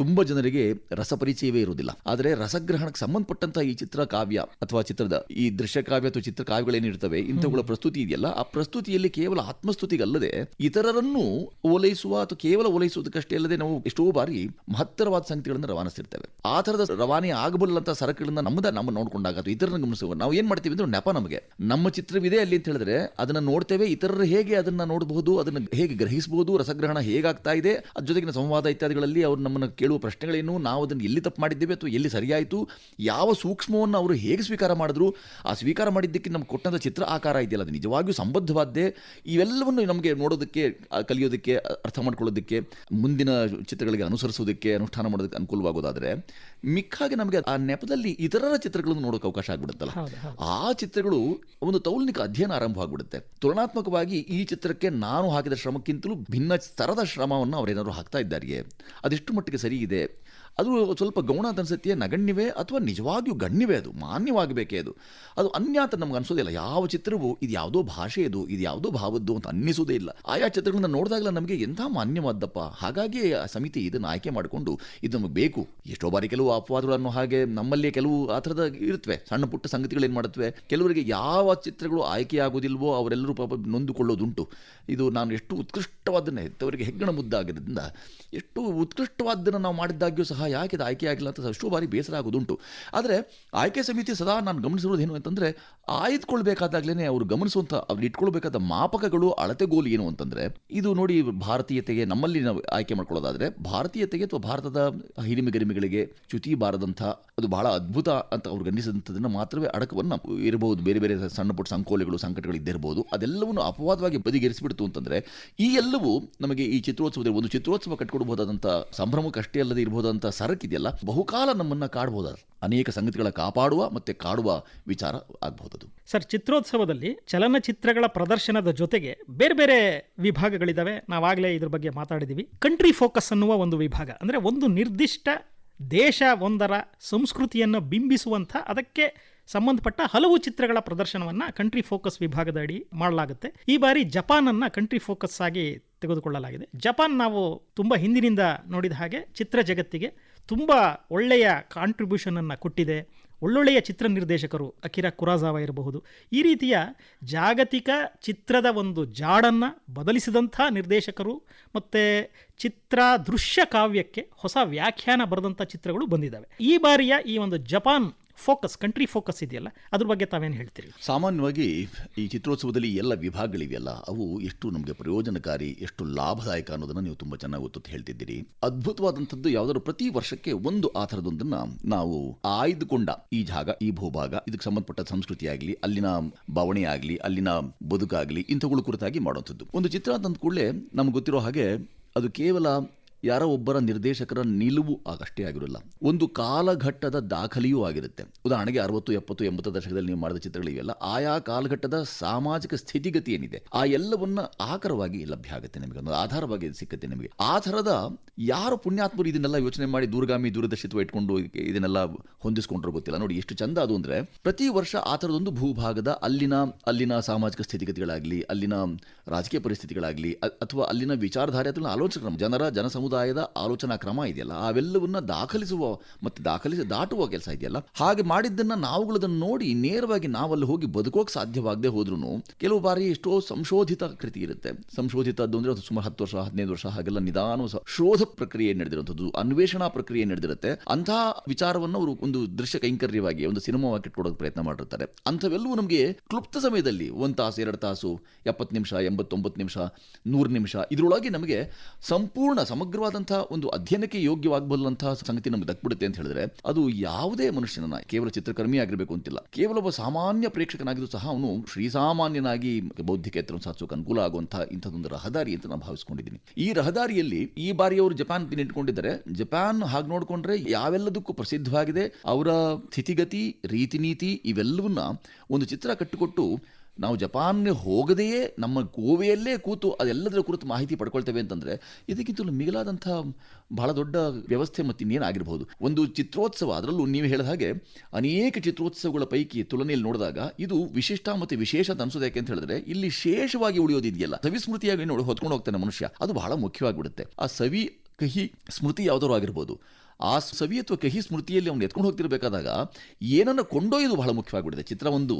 ತುಂಬ ಜನರಿಗೆ ರಸಪರಿಚಯವೇ ಇರುವುದಿಲ್ಲ. ಆದರೆ ರಸಗ್ರಹಣಕ್ಕೆ ಸಂಬಂಧಪಟ್ಟಂಥ ಈ ಚಿತ್ರ ಕಾವ್ಯ ಅಥವಾ ಚಿತ್ರದ ಈ ದೃಶ್ಯ ಕಾವ್ಯ ಅಥವಾ ಚಿತ್ರ ಕಾವ್ಯಗಳೇನಿರ್ತವೆ, ಇಂಥವುಗಳ ಪ್ರಸ್ತುತಿ ಇದೆಯಲ್ಲ, ಆ ಪ್ರಸ್ತುತಿಯಲ್ಲಿ ಕೇವಲ ಆತ್ಮಸ್ತುತಿಗಲ್ಲದೆ ಇತರರನ್ನು ಓಲೈಸುವ ಅಥವಾ ಕೇವಲ ಓಲೈಸುವುದಕ್ಕಷ್ಟೇ ಅಲ್ಲದೆ ನಾವು ಎಷ್ಟೋ ಬಾರಿ ಮಹತ್ತರವಾದ ಸಂಗತಿಗಳನ್ನು ರವಾನಿಸ್ತಿರ್ತೇವೆ. ಆ ಥರದ ರವಾನೆ ಆಗಬಲ್ಲಂಥ ಸರಕುಗಳನ್ನ ನಮ್ಮ ನೋಡ್ಕೊಂಡಾಗ ಅಥವಾ ಇತರರನ್ನು ಗಮನಿಸುವ ನಾವು ಏನು ಮಾಡ್ತೀವಿ ಅಂದ್ರೆ, ನೆಪ ನಮಗೆ ನಮ್ಮ ಚಿತ್ರವಿದೆ ಅಲ್ಲಿ ಅಂತ ಹೇಳಿದ್ರೆ ಅದನ್ನು ನೋಡ್ತೇವೆ, ಇತರರು ಹೇಗೆ ಅದನ್ನು ನೋಡಬಹುದು, ಅದನ್ನು ಹೇಗೆ ಗ್ರಹಿಸಬಹುದು, ರಸಗ್ರಹಣ ಹೇಗಾಗ್ತಾ ಇದೆ, ಅದ್ರ ಜೊತೆಗಿನ ಸಂವಾದ ಇತ್ಯಾದಿಗಳಲ್ಲಿ ಅವ್ರು ನಮ್ಮನ್ನು ಕೇಳುವ ಪ್ರಶ್ನೆಗಳೇನು, ನಾವು ಅದನ್ನು ಎಲ್ಲಿ ತಪ್ಪು ಮಾಡಿದ್ದೇವೆ ಅಥವಾ ಎಲ್ಲಿ ಸರಿಯಾಯಿತು, ಯಾವ ಸೂಕ್ಷ್ಮವನ್ನು ಅವರು ಹೇಗೆ ಸ್ವೀಕಾರ ಮಾಡಿದ್ರು, ಆ ಸ್ವೀಕಾರ ಮಾಡಿದ್ದಕ್ಕೆ ನಮ್ಗೆ ಕೊಟ್ಟಂಥ ಚಿತ್ರ ಆಕಾರ ಇದೆಯಲ್ಲ ಅದು ನಿಜವಾಗಿಯೂ ಸಂಬದ್ಧವಾದ್ದೇ. ಇವೆಲ್ಲವನ್ನು ನಮಗೆ ನೋಡೋದಕ್ಕೆ, ಕಲಿಯೋದಕ್ಕೆ, ಅರ್ಥ ಮಾಡ್ಕೊಳ್ಳೋದಕ್ಕೆ, ಮುಂದಿನ ಚಿತ್ರಗಳಿಗೆ ಅನುಸರಿಸೋದಕ್ಕೆ, ಅನುಷ್ಠಾನ ಮಾಡೋದಕ್ಕೆ ಅನುಕೂಲವಾಗೋದಾದರೆ, ಮಿಕ್ಕಾಗಿ ನಮಗೆ ಆ ನೆಪದಲ್ಲಿ ಇತರರ ಚಿತ್ರಗಳನ್ನು ನೋಡೋಕೆ ಅವಕಾಶ ಆಗ್ಬಿಡುತ್ತಲ್ಲ, ಆ ಚಿತ್ರಗಳು ಒಂದು ತೌಲನಿಕ ಅಧ್ಯಯನ ಆರಂಭ ಆಗ್ಬಿಡುತ್ತೆ. ತುಲನಾತ್ಮಕವಾಗಿ ಈ ಚಿತ್ರಕ್ಕೆ ನಾನು ಹಾಕಿದ ಶ್ರಮಕ್ಕಿಂತಲೂ ಭಿನ್ನ ಸ್ತರದ ಶ್ರಮವನ್ನು ಅವರೇನಾದ್ರು ಹಾಕ್ತಾ ಇದ್ದಾರೆಯೇ, ಅದೆಷ್ಟು ಮಟ್ಟಿಗೆ ಸರಿ ಇದೆ, ಅದು ಸ್ವಲ್ಪ ಗೌಣ ಅಂತ ಅನ್ಸುತ್ತೆ, ನಗಣ್ಯವೇ ಅಥವಾ ನಿಜವಾಗಿಯೂ ಗಣ್ಯವೇ, ಅದು ಮಾನ್ಯವಾಗಬೇಕೇ, ಅದು ಅನ್ಯಾತ ನಮ್ಗೆ ಅನಿಸೋದಿಲ್ಲ. ಯಾವ ಚಿತ್ರವೂ ಇದು ಯಾವುದೋ ಭಾಷೆಯದು, ಇದು ಯಾವುದೋ ಭಾವದ್ದು ಅಂತ ಅನ್ನಿಸೋದೇ ಇಲ್ಲ. ಆಯಾ ಚಿತ್ರಗಳನ್ನ ನೋಡಿದಾಗಲೇ ನಮಗೆ ಎಂಥ ಮಾನ್ಯವಾದಪ್ಪ, ಹಾಗಾಗಿ ಆ ಸಮಿತಿ ಇದನ್ನು ಆಯ್ಕೆ ಮಾಡಿಕೊಂಡು ಇದು ನಮಗೆ ಬೇಕು. ಎಷ್ಟೋ ಬಾರಿ ಕೆಲವು ಅಪವಾದಗಳನ್ನು ಹಾಗೆ ನಮ್ಮಲ್ಲಿ ಕೆಲವು ಆ ಥರದ ಇರುತ್ತವೆ, ಸಣ್ಣ ಪುಟ್ಟ ಸಂಗತಿಗಳು ಏನು ಮಾಡುತ್ತವೆ, ಕೆಲವರಿಗೆ ಯಾವ ಚಿತ್ರಗಳು ಆಯ್ಕೆಯಾಗೋದಿಲ್ವೋ ಅವರೆಲ್ಲರೂ ಪಾಪ ನೊಂದುಕೊಳ್ಳೋದುಂಟು. ಇದು ನಾನು ಎಷ್ಟು ಉತ್ಕೃಷ್ಟವಾದನ್ನೇ ಹೆತ್ತವರಿಗೆ ಹೆಗ್ಗಣ ಮುದ್ದಾಗಿರೋದ್ರಿಂದ ಎಷ್ಟು ಉತ್ಕೃಷ್ಟವಾದ್ದನ್ನು ನಾವು ಮಾಡಿದ್ದಾಗ್ಯೂ ಸಹ ಯಾಕೆ ಇದು ಆಯ್ಕೆ ಆಗಿಲ್ಲ ಅಂತ ಎಷ್ಟೋ ಬಾರಿ ಬೇಸರ ಆಗೋದುಂಟು. ಆದರೆ ಆಯ್ಕೆ ಸಮಿತಿ ಸದಾ ನಾನು ಗಮನಿಸಿರೋದು ಏನು ಅಂತಂದರೆ, ಆಯ್ದುಕೊಳ್ಬೇಕಾದಾಗಲೇ ಅವರು ಗಮನಿಸುವಂಥ ಅವ್ರು ಇಟ್ಕೊಳ್ಬೇಕಾದ ಮಾಪಕಗಳು, ಅಳತೆಗೋಲು ಏನು ಅಂತಂದರೆ, ಇದು ನೋಡಿ ಭಾರತೀಯತೆಗೆ ನಮ್ಮಲ್ಲಿ ನಾವು ಆಯ್ಕೆ ಮಾಡ್ಕೊಳ್ಳೋದಾದರೆ ಭಾರತೀಯತೆಗೆ ಅಥವಾ ಭಾರತದ ಹಿರಿಮೆ ಗರಿಮೆಗಳಿಗೆ ಚ್ಯುತಿ ಬಾರದಂಥ ಅದು ಬಹಳ ಅದ್ಭುತ ಅಂತ ಅವ್ರಿಗೆ ಅನ್ನಿಸಿದಂಥದನ್ನು ಮಾತ್ರವೇ ಅಡಕವನ್ನು ಇರಬಹುದು. ಬೇರೆ ಬೇರೆ ಸಣ್ಣ ಪುಟ್ಟ ಸಂಕೋಲೆಗಳು ಸಂಕಟಗಳು ಇದ್ದಿರಬಹುದು, ಅದೆಲ್ಲವನ್ನು ಅಪವಾದವಾಗಿ ಬದಿಗೆರಿಸಿಬಿಡ್ತು ಅಂತಂದರೆ ಈ ಎಲ್ಲವೂ ನಮಗೆ ಈ ಚಿತ್ರೋತ್ಸವದಲ್ಲಿ ಒಂದು ಚಿತ್ರೋತ್ಸವ ಕಟ್ಕೊಡ್ಬೋದಾದಂಥ ಸಂಭ್ರಮಕ್ಕಷ್ಟೇ ಅಲ್ಲದೆ ಇರಬಹುದಂಥ ಸರಕಿದೆಯಲ್ಲ, ಬಹುಕಾಲ ನಮ್ಮನ್ನು ಕಾಡಬಹುದಾದ ಅನೇಕ ಸಂಗತಿಗಳ ಕಾಪಾಡುವ ಮತ್ತು ಕಾಡುವ ವಿಚಾರ ಆಗಬಹುದದು. ಸರ್, ಚಿತ್ರೋತ್ಸವದಲ್ಲಿ ಚಲನಚಿತ್ರಗಳ ಪ್ರದರ್ಶನದ ಜೊತೆಗೆ ಬೇರೆ ಬೇರೆ ವಿಭಾಗಗಳಿದ್ದಾವೆ. ನಾವಾಗಲೇ ಇದ್ರ ಬಗ್ಗೆ ಮಾತಾಡಿದ್ದೀವಿ. ಕಂಟ್ರಿ ಫೋಕಸ್ ಅನ್ನುವ ಒಂದು ವಿಭಾಗ, ಅಂದರೆ ಒಂದು ನಿರ್ದಿಷ್ಟ ದೇಶ ಒಂದರ ಸಂಸ್ಕೃತಿಯನ್ನು ಬಿಂಬಿಸುವಂಥ ಅದಕ್ಕೆ ಸಂಬಂಧಪಟ್ಟ ಹಲವು ಚಿತ್ರಗಳ ಪ್ರದರ್ಶನವನ್ನು ಕಂಟ್ರಿ ಫೋಕಸ್ ವಿಭಾಗದ ಅಡಿ ಮಾಡಲಾಗುತ್ತೆ. ಈ ಬಾರಿ ಜಪಾನನ್ನು ಕಂಟ್ರಿ ಫೋಕಸ್ ಆಗಿ ತೆಗೆದುಕೊಳ್ಳಲಾಗಿದೆ. ಜಪಾನ್ ನಾವು ತುಂಬ ಹಿಂದಿನಿಂದ ನೋಡಿದ ಹಾಗೆ ಚಿತ್ರ ಜಗತ್ತಿಗೆ ತುಂಬ ಒಳ್ಳೆಯ ಕಾಂಟ್ರಿಬ್ಯೂಷನನ್ನು ಕೊಟ್ಟಿದೆ. ಒಳ್ಳೊಳ್ಳೆಯ ಚಿತ್ರ ನಿರ್ದೇಶಕರು ಅಕಿರಾ ಕುರಾಸಾವಾ ಇರಬಹುದು, ಈ ರೀತಿಯ ಜಾಗತಿಕ ಚಿತ್ರದ ಒಂದು ಜಾಡನ್ನು ಬದಲಿಸಿದಂಥ ನಿರ್ದೇಶಕರು ಮತ್ತು ಚಿತ್ರ ದೃಶ್ಯ ಕಾವ್ಯಕ್ಕೆ ಹೊಸ ವ್ಯಾಖ್ಯಾನ ಬರೆದಂಥ ಚಿತ್ರಗಳು ಬಂದಿದ್ದಾವೆ. ಈ ಬಾರಿಯ ಈ ಒಂದು ಜಪಾನ್ ಫೋಕಸ್, ಕಂಟ್ರಿ ಫೋಕಸ್ ಇದೆಯಲ್ಲ, ಅದ್ರ ಬಗ್ಗೆ ತಾವೇನು ಹೇಳ್ತೀರಿ? ಸಾಮಾನ್ಯವಾಗಿ ಈ ಚಿತ್ರೋತ್ಸವದಲ್ಲಿ ಎಲ್ಲ ವಿಭಾಗಗಳಿವೆಯಲ್ಲ, ಅವು ಎಷ್ಟು ನಮಗೆ ಪ್ರಯೋಜನಕಾರಿ, ಎಷ್ಟು ಲಾಭದಾಯಕ ಅನ್ನೋದನ್ನು ನೀವು ತುಂಬ ಚೆನ್ನಾಗಿ ಒತ್ತು ಹೇಳ್ತಿದ್ದೀರಿ. ಅದ್ಭುತವಾದಂಥದ್ದು ಯಾವುದಾದ್ರು ಪ್ರತಿ ವರ್ಷಕ್ಕೆ ಒಂದು ಆ ಥರದೊಂದನ್ನು ನಾವು ಆಯ್ದುಕೊಂಡ ಈ ಜಾಗ, ಈ ಭೂಭಾಗ, ಇದಕ್ಕೆ ಸಂಬಂಧಪಟ್ಟ ಸಂಸ್ಕೃತಿ ಆಗಲಿ, ಅಲ್ಲಿನ ಭಾವನೆ ಆಗಲಿ, ಅಲ್ಲಿನ ಬದುಕಾಗಲಿ, ಇಂಥವುಗಳ ಕುರಿತಾಗಿ ಮಾಡುವಂಥದ್ದು. ಒಂದು ಚಿತ್ರ ಅಂತಂದ ಕೂಡಲೇ ನಮ್ಗೆ ಗೊತ್ತಿರೋ ಹಾಗೆ ಅದು ಕೇವಲ ಯಾರೋ ಒಬ್ಬರ ನಿರ್ದೇಶಕರ ನಿಲುವು ಆಗಷ್ಟೇ ಆಗಿರೋಲ್ಲ, ಒಂದು ಕಾಲಘಟ್ಟದ ದಾಖಲೆಯೂ ಆಗಿರುತ್ತೆ. ಉದಾಹರಣೆಗೆ 60, 70, 80 ದಶಕದಲ್ಲಿ ನೀವು ಮಾಡಿದ ಚಿತ್ರಗಳಿವೆಲ್ಲ ಆಯಾ ಕಾಲಘಟ್ಟದ ಸಾಮಾಜಿಕ ಸ್ಥಿತಿಗತಿ ಏನಿದೆ ಆ ಎಲ್ಲವನ್ನ ಆಕರವಾಗಿ ಲಭ್ಯ ಆಗುತ್ತೆ, ನಿಮಗೆ ಒಂದು ಆಧಾರವಾಗಿ ಸಿಕ್ಕತ್ತೆ ನಿಮಗೆ. ಆ ಥರದ ಯಾರು ಪುಣ್ಯಾತ್ಮರು ಇದನ್ನೆಲ್ಲ ಯೋಚನೆ ಮಾಡಿ ದೂರಗಾಮಿ ದೂರದರ್ಶಿತ್ವ ಇಟ್ಕೊಂಡು ಇದನ್ನೆಲ್ಲ ಹೊಂದಿಸ್ಕೊಂಡ್ರು ಗೊತ್ತಿಲ್ಲ. ನೋಡಿ ಎಷ್ಟು ಚಂದ ಅದು ಅಂದರೆ, ಪ್ರತಿ ವರ್ಷ ಆ ಥರದೊಂದು ಭೂಭಾಗದ ಅಲ್ಲಿನ ಸಾಮಾಜಿಕ ಸ್ಥಿತಿಗತಿಗಳಾಗಲಿ, ಅಲ್ಲಿನ ರಾಜಕೀಯ ಪರಿಸ್ಥಿತಿಗಳಾಗಲಿ, ಅಥವಾ ಅಲ್ಲಿನ ವಿಚಾರಧಾರೆ ಅಥವಾ ಆಲೋಚನಾ ಜನಸಮುದಾಯದ ಆಲೋಚನಾ ಕ್ರಮ ಇದೆಯಲ್ಲ, ಅವೆಲ್ಲವನ್ನ ದಾಖಲಿಸುವ ಮತ್ತು ದಾಟುವ ಕೆಲಸ ಇದೆಯಲ್ಲ, ಹಾಗೆ ಮಾಡಿದ್ದನ್ನು ನಾವುಗಳದನ್ನು ನೋಡಿ ನೇರವಾಗಿ ನಾವಲ್ಲಿ ಹೋಗಿ ಬದುಕೋಕೆ ಸಾಧ್ಯವಾಗದೆ ಹೋದ್ರೂ ಕೆಲವು ಬಾರಿ ಎಷ್ಟೋ ಸಂಶೋಧಿತ ಕೃತಿ ಇರುತ್ತೆ. ಸಂಶೋಧಿತದ್ದು ಅಂದರೆ ಅದು ಸುಮಾರು 10 ವರ್ಷ 15 ವರ್ಷ ಹಾಗೆಲ್ಲ ನಿಧಾನ ಶೋಧ ಪ್ರಕ್ರಿಯೆ ನಡೆದಿರುವಂಥದ್ದು, ಅನ್ವೇಷಣಾ ಪ್ರಕ್ರಿಯೆ ನಡೆದಿರುತ್ತೆ. ಅಂತಹ ವಿಚಾರವನ್ನು ಅವರು ಒಂದು ದೃಶ್ಯ ಕೈಂಕರ್ಯವಾಗಿ ಒಂದು ಸಿನಿಮಾವಾಗಿ ಇಟ್ಕೊಡೋಕೆ ಪ್ರಯತ್ನ ಮಾಡಿರ್ತಾರೆ. ಅಂಥವೆಲ್ಲವೂ ನಮಗೆ ಕ್ಲುಪ್ತ ಸಮಯದಲ್ಲಿ 1 ತಾಸು 2 ತಾಸು 70 ನಿಮಿಷ 89 ನಿಮಿಷ 100 ನಿಮಿಷ ಇದರೊಳಗೆ ನಮಗೆ ಸಂಪೂರ್ಣ ಸಮಗ್ರವಾದಂತಹ ಒಂದು ಅಧ್ಯಯನಕ್ಕೆ ಯೋಗ್ಯವಾಗಬಲ್ಲಂತಹ ಸಂಗತಿ ನಮಗೆ ದಕ್ಬಿಡುತ್ತೆ ಅಂತ ಹೇಳಿದ್ರೆ, ಅದು ಯಾವುದೇ ಮನುಷ್ಯನನ್ನ ಕೇವಲ ಚಿತ್ರಕರ್ಮಿ ಆಗಿರಬೇಕು ಅಂತಿಲ್ಲ, ಕೇವಲ ಒಬ್ಬ ಸಾಮಾನ್ಯ ಪ್ರೇಕ್ಷಕನಾಗಿದ್ದು ಸಹ ಅವನು ಶ್ರೀಸಾಮಾನ್ಯನಾಗಿ ಬೌದ್ಧಿಕ ಎತ್ತರವನ್ನು ಸಾಧಿಸೋಕೆ ಅನುಕೂಲ ಆಗುವಂತಹ ಇಂಥದ್ದೊಂದು ರಹದಾರಿ ಅಂತ ನಾನು ಭಾವಿಸ್ಕೊಂಡಿದ್ದೀನಿ. ಈ ರಹದಾರಿಯಲ್ಲಿ ಈ ಬಾರಿ ಅವರು ಜಪಾನ್ ಇಟ್ಕೊಂಡಿದ್ದಾರೆ. ಜಪಾನ್ ಹಾಗೆ ನೋಡಿಕೊಂಡ್ರೆ ಯಾವೆಲ್ಲದಕ್ಕೂ ಪ್ರಸಿದ್ಧವಾಗಿದೆ. ಅವರ ಸ್ಥಿತಿಗತಿ, ರೀತಿ ನೀತಿ ಇವೆಲ್ಲವನ್ನ ಒಂದು ಚಿತ್ರ ಕಟ್ಟಿಕೊಟ್ಟು ನಾವು ಜಪಾನ್ಗೆ ಹೋಗದೆಯೇ ನಮ್ಮ ಗೋವೆಯಲ್ಲೇ ಕೂತು ಅದೆಲ್ಲದರ ಕುರಿತು ಮಾಹಿತಿ ಪಡ್ಕೊಳ್ತೇವೆ ಅಂತಂದರೆ ಇದಕ್ಕಿಂತಲೂ ಮಿಗಿಲಾದಂಥ ಬಹಳ ದೊಡ್ಡ ವ್ಯವಸ್ಥೆ ಮತ್ತು ಇನ್ನೇನಾಗಿರ್ಬೋದು. ಒಂದು ಚಿತ್ರೋತ್ಸವ, ಅದರಲ್ಲೂ ನೀವು ಹೇಳಿದ ಹಾಗೆ ಅನೇಕ ಚಿತ್ರೋತ್ಸವಗಳ ಪೈಕಿ ತುಲನೆಯಲ್ಲಿ ನೋಡಿದಾಗ ಇದು ವಿಶಿಷ್ಟ ಮತ್ತು ವಿಶೇಷ ಅಂತ ಅನ್ಸೋದು. ಯಾಕೆ ಅಂತ ಹೇಳಿದ್ರೆ ಇಲ್ಲಿ ಶೇಷವಾಗಿ ಉಳಿಯೋದಿದೆಯಲ್ಲ, ಸವಿಸ್ಮೃತಿಯಾಗಿ ನೋಡಿ ಹೊತ್ಕೊಂಡು ಹೋಗ್ತಾನೆ ಮನುಷ್ಯ, ಅದು ಬಹಳ ಮುಖ್ಯವಾಗಿಬಿಡುತ್ತೆ. ಆ ಸವಿ ಕಹಿ ಸ್ಮೃತಿ ಯಾವುದಾದ್ರು ಆಗಿರ್ಬೋದು, ಆ ಸವಿ ಅಥವಾ ಕಹಿ ಸ್ಮೃತಿಯಲ್ಲಿ ಅವ್ನು ಎತ್ಕೊಂಡು ಹೋಗ್ತಿರ್ಬೇಕಾದಾಗ ಏನನ್ನು ಕೊಂಡೊಯ್ದು ಬಹಳ ಮುಖ್ಯವಾಗಿಬಿಡುತ್ತೆ. ಚಿತ್ರ ಒಂದು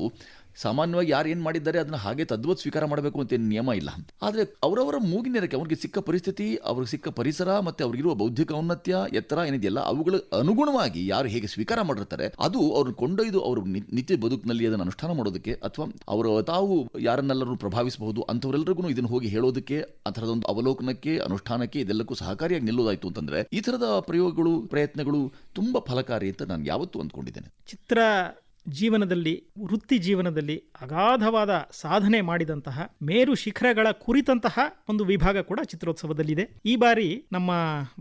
ಸಾಮಾನ್ಯವಾಗಿ ಯಾರು ಏನು ಮಾಡಿದ್ದಾರೆ ಅದನ್ನು ಹಾಗೆ ತದ್ವತ್ ಸ್ವೀಕಾರ ಮಾಡಬೇಕು ಅಂತ ಏನು ನಿಯಮ ಇಲ್ಲ. ಆದರೆ ಅವರವರ ಮೂಗಿನೇರಕ್ಕೆ ಅವ್ರಿಗೆ ಸಿಕ್ಕ ಪರಿಸ್ಥಿತಿ, ಅವ್ರಿಗೆ ಸಿಕ್ಕ ಪರಿಸರ ಮತ್ತು ಅವ್ರಿಗಿರುವ ಬೌದ್ಧಿಕ ಔನ್ನತ್ಯ, ಎತ್ತರ ಏನಿದೆಯಲ್ಲ ಅವುಗಳ ಅನುಗುಣವಾಗಿ ಯಾರು ಹೇಗೆ ಸ್ವೀಕಾರ ಮಾಡಿರ್ತಾರೆ ಅದು ಅವ್ರನ್ನ ಕೊಂಡೊಯ್ದು ಅವರು ನಿತ್ಯ ಬದುಕಿನಲ್ಲಿ ಅದನ್ನು ಅನುಷ್ಠಾನ ಮಾಡೋದಕ್ಕೆ ಅಥವಾ ಅವರು ತಾವು ಯಾರನ್ನೆಲ್ಲರೂ ಪ್ರಭಾವಿಸಬಹುದು ಅಂಥವರೆಲ್ಲರಿಗೂ ಇದನ್ನು ಹೋಗಿ ಹೇಳೋದಕ್ಕೆ, ಆ ಥರದೊಂದು ಅವಲೋಕನಕ್ಕೆ, ಅನುಷ್ಠಾನಕ್ಕೆ ಇದೆಲ್ಲಕ್ಕೂ ಸಹಕಾರಿಯಾಗಿ ನಿಲ್ಲೋದಾಯಿತು ಅಂತಂದರೆ ಈ ಥರದ ಪ್ರಯೋಗಗಳು, ಪ್ರಯತ್ನಗಳು ತುಂಬ ಫಲಕಾರಿ ಅಂತ ನಾನು ಯಾವತ್ತೂ ಅಂದ್ಕೊಂಡಿದ್ದೇನೆ. ಚಿತ್ರ ಜೀವನದಲ್ಲಿ, ವೃತ್ತಿ ಜೀವನದಲ್ಲಿ ಅಗಾಧವಾದ ಸಾಧನೆ ಮಾಡಿದಂತಹ ಮೇರು ಶಿಖರಗಳ ಕುರಿತಂತಹ ಒಂದು ವಿಭಾಗ ಕೂಡ ಚಿತ್ರೋತ್ಸವದಲ್ಲಿದೆ. ಈ ಬಾರಿ ನಮ್ಮ